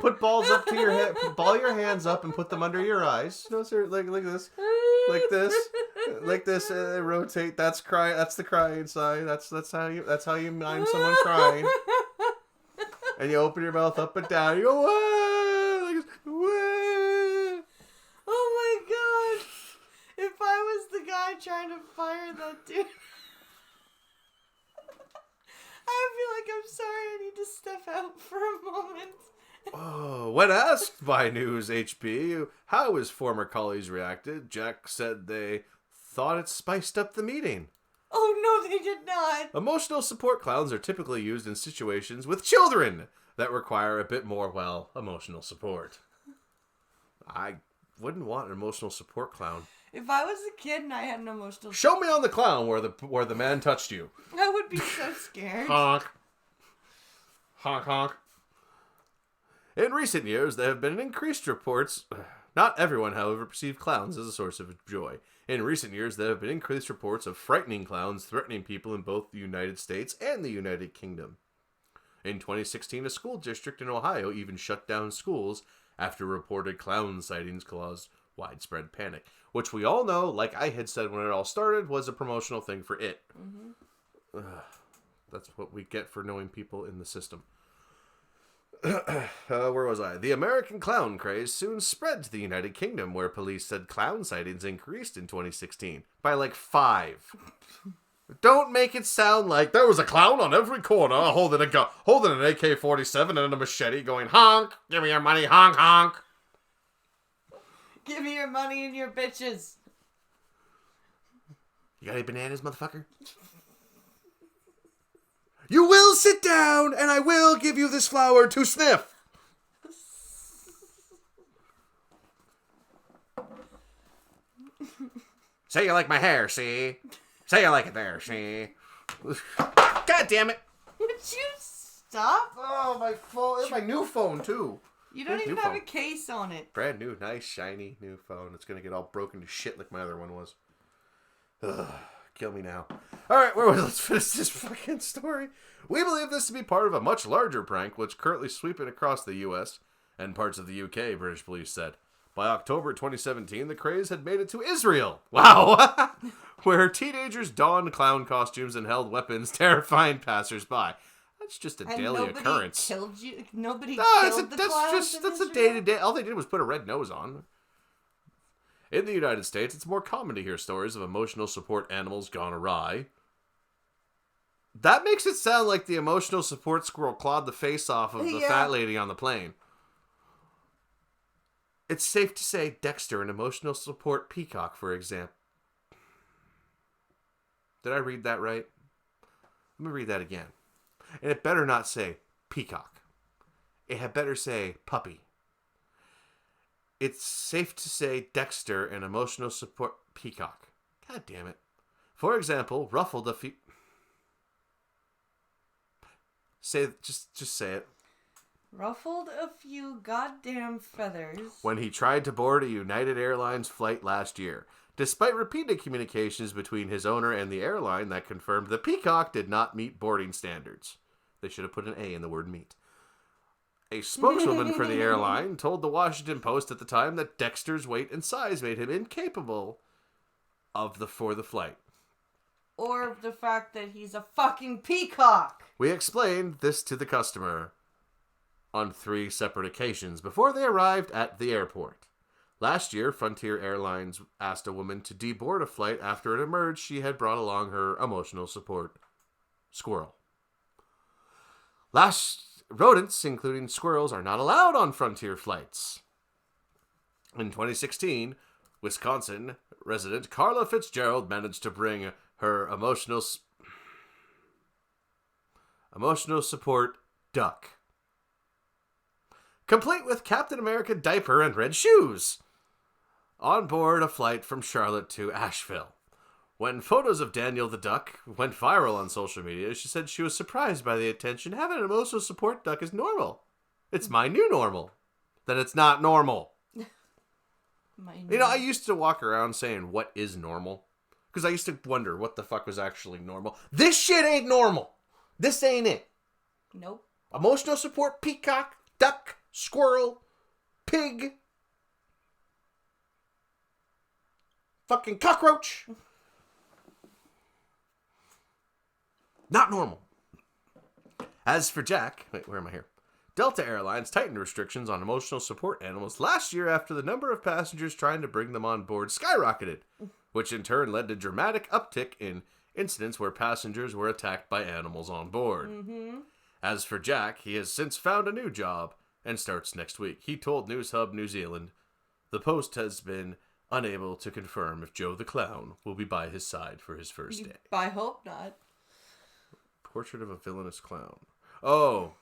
Put balls up to your head. Ball your hands up and put them under your eyes. No, sir. Like this. Like this. Like this. Rotate. That's cry. That's the crying sign. That's how you mime someone crying. And you open your mouth up and down. You go, wah! Like this. Wah! Oh my god! If I was the guy trying to fire that dude, I feel like I'm sorry. I need to step out for a moment. Oh, when asked by News HB how his former colleagues reacted, Jack said they thought it spiced up the meeting. Oh no, they did not. Emotional support clowns are typically used in situations with children that require a bit more, well, emotional support. I wouldn't want an emotional support clown. If I was a kid and I had an emotional... Show me on the clown where the man touched you. I would be so scared. Honk. Honk, honk. In recent years, there have been increased reports... Not everyone, however, perceived clowns as a source of joy. In recent years, there have been increased reports of frightening clowns threatening people in both the United States and the United Kingdom. In 2016, a school district in Ohio even shut down schools after reported clown sightings caused widespread panic. Which we all know, like I had said when it all started, was a promotional thing for it. Mm-hmm. That's what we get for knowing people in the system. Where was I? The American clown craze soon spread to the United Kingdom, where police said clown sightings increased in 2016 by like 5. Don't make it sound like there was a clown on every corner holding an AK-47 and a machete going, honk, give me your money, honk, honk. Give me your money and your bitches. You got any bananas, motherfucker? You will sit down, and I will give you this flower to sniff. Say you like my hair, see? Say you like it there, see? God damn it. Would you stop? Oh, my phone. It's my new phone, too. You don't even have a case on it. Brand new, nice, shiny, new phone. It's going to get all broken to shit like my other one was. Ugh, kill me now. Alright, let's finish this fucking story. We believe this to be part of a much larger prank, which currently sweeping across the US and parts of the UK, British police said. By October 2017, the craze had made it to Israel. Wow! Where teenagers donned clown costumes and held weapons, terrifying passersby. That's just a daily occurrence. Killed you? Nobody no, killed the clowns? That's a day-to-day. All they did was put a red nose on. In the United States, it's more common to hear stories of emotional support animals gone awry. That makes it sound like the emotional support squirrel clawed the face off of the fat lady on the plane. It's safe to say Dexter, an emotional support peacock, for example. Did I read that right? Let me read that again. And it better not say peacock. It had better say puppy. It's safe to say Dexter, an emotional support peacock. God damn it. For example, ruffled a few... Just say it. Ruffled a few goddamn feathers. When he tried to board a United Airlines flight last year. Despite repeated communications between his owner and the airline that confirmed the peacock did not meet boarding standards. They should have put an A in the word meet. A spokeswoman for the airline told the Washington Post at the time that Dexter's weight and size made him incapable for the flight. Or the fact that he's a fucking peacock. We explained this to the customer on 3 separate occasions before they arrived at the airport. Last year, Frontier Airlines asked a woman to deboard a flight after it emerged she had brought along her emotional support squirrel. Rodents, including squirrels, are not allowed on Frontier flights. In 2016, Wisconsin resident Carla Fitzgerald managed to bring her emotional support duck, complete with Captain America diaper and red shoes, on board a flight from Charlotte to Asheville. When photos of Daniel the duck went viral on social media, she said she was surprised by the attention. Having an emotional support duck is normal. It's my new normal. Then it's not normal. You know, I used to walk around saying, what is normal? Because I used to wonder what the fuck was actually normal. This shit ain't normal. This ain't it. Nope. Emotional support, peacock, duck, squirrel, pig, fucking cockroach. Not normal. As for Jack, wait, where am I here? Delta Airlines tightened restrictions on emotional support animals last year after the number of passengers trying to bring them on board skyrocketed, which in turn led to dramatic uptick in incidents where passengers were attacked by animals on board. Mm-hmm. As for Jack, he has since found a new job and starts next week. He told News Hub New Zealand, the Post has been unable to confirm if Joe the Clown will be by his side for his first day. I hope not. Portrait of a Villainous Clown. Oh,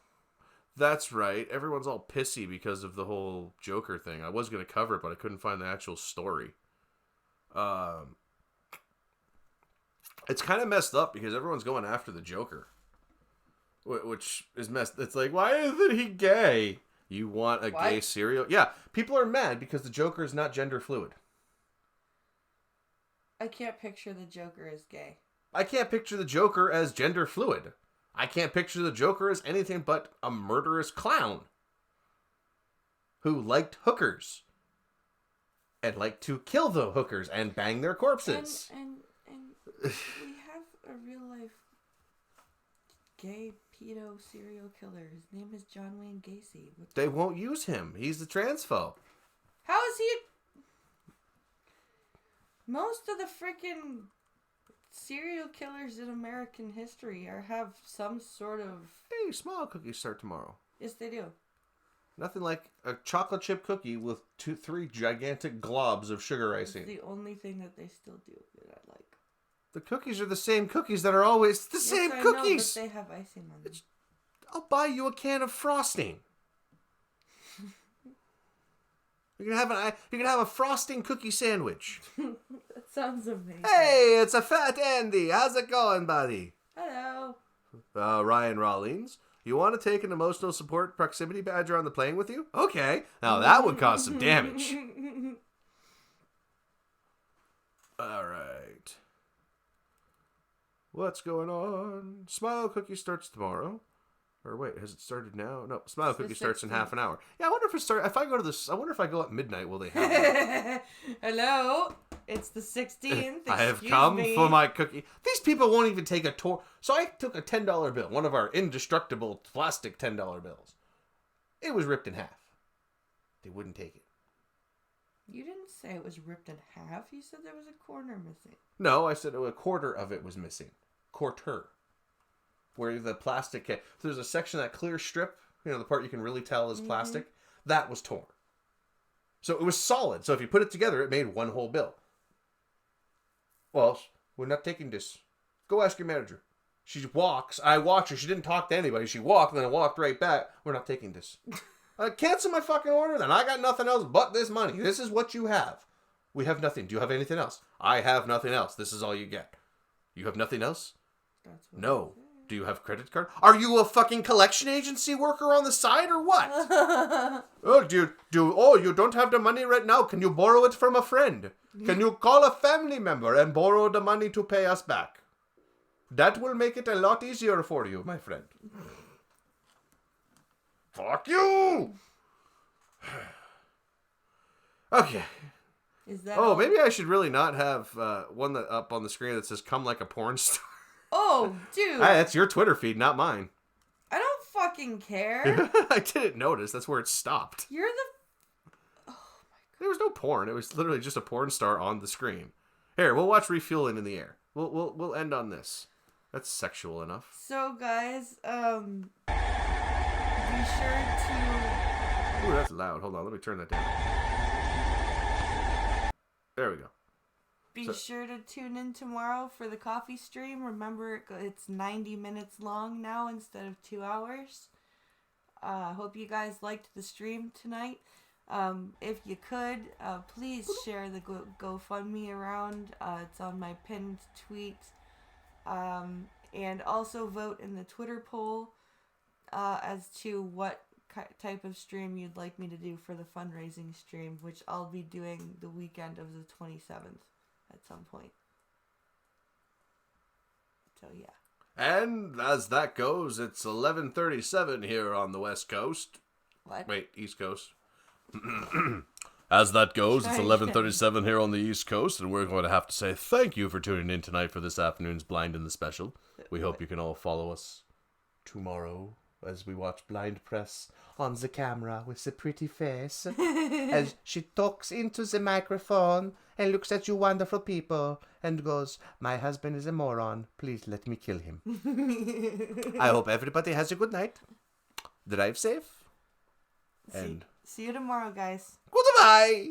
that's right. Everyone's all pissy because of the whole Joker thing. I was going to cover it, but I couldn't find the actual story. It's kind of messed up because everyone's going after the Joker. Which is messed. It's like, why isn't he gay? You want a gay serial? Yeah, people are mad because the Joker is not gender fluid. I can't picture the Joker as gay. I can't picture the Joker as gender fluid. I can't picture the Joker as anything but a murderous clown who liked hookers and liked to kill the hookers and bang their corpses. And we have a real life gay pedo serial killer. His name is John Wayne Gacy. They won't use him. He's the transphobe. How is he? Most of the freaking serial killers in American history have some sort of... Hey, smile cookies start tomorrow. Yes, they do. Nothing like a chocolate chip cookie with 3 gigantic globs of sugar icing. It's the only thing that they still do that I like. The cookies are the same cookies that are always the same I cookies. Know, but they have icing on them. I'll buy you a can of frosting. You can have a frosting cookie sandwich. That sounds amazing. Hey, it's a fat Andy. How's it going, buddy? Hello. Ryan Rawlings. You want to take an emotional support proximity badger on the plane with you? Okay. Now that would cause some damage. All right. What's going on? Smile Cookie starts tomorrow. Or wait, has it started now? No, Smile Cookie starts in half an hour. Yeah, I wonder if it starts. If I go to this, I wonder if I go at midnight, will they have it? Hello, it's the 16th. I have come for my cookie. These people won't even take a tour. So I took a $10 bill, one of our indestructible plastic $10 bills. It was ripped in half. They wouldn't take it. You didn't say it was ripped in half. You said there was a corner missing. No, I said a quarter of it was missing. Quarter. Where the plastic... So there's a section, that clear strip, the part you can really tell is plastic. That was torn. So it was solid. So if you put it together, it made one whole bill. Well, we're not taking this. Go ask your manager. She walks. I watch her. She didn't talk to anybody. She walked, and then I walked right back. We're not taking this. Cancel my fucking order, then. I got nothing else but this money. This is what you have. We have nothing. Do you have anything else? I have nothing else. This is all you get. You have nothing else? That's what No. Do you have credit card? Are you a fucking collection agency worker on the side or what? Oh, you don't have the money right now. Can you borrow it from a friend? Can you call a family member and borrow the money to pay us back? That will make it a lot easier for you, my friend. Fuck you! Okay. Is that Oh, all? maybe I should really not have one that up on the screen that says "Come like a porn star." Oh, dude. That's your Twitter feed, not mine. I don't fucking care. I didn't notice. That's where it stopped. You're the... There was no porn. It was literally just a porn star on the screen. Here, we'll watch Refueling in the Air. We'll end on this. That's sexual enough. So, guys, be sure to... Ooh, that's loud. Hold on, let me turn that down. There we go. Be sure to tune in tomorrow for the coffee stream. Remember, it's 90 minutes long now instead of 2 hours. Hope you guys liked the stream tonight. If you could, please share the GoFundMe around. It's on my pinned tweet. And also vote in the Twitter poll as to what type of stream you'd like me to do for the fundraising stream, which I'll be doing the weekend of the 27th at some point. So yeah. And as that goes, it's 11:37 here on the West Coast. What? Wait, East Coast. As that goes, it's 11:37 here on the East Coast, and we're going to have to say thank you for tuning in tonight for this afternoon's Blind in the Special. We hope you can all follow us tomorrow as we watch Blind Press on the camera with the pretty face as she talks into the microphone and looks at you wonderful people and goes, "My husband is a moron. Please let me kill him." I hope everybody has a good night. Drive safe. And See you tomorrow, guys. goodbye.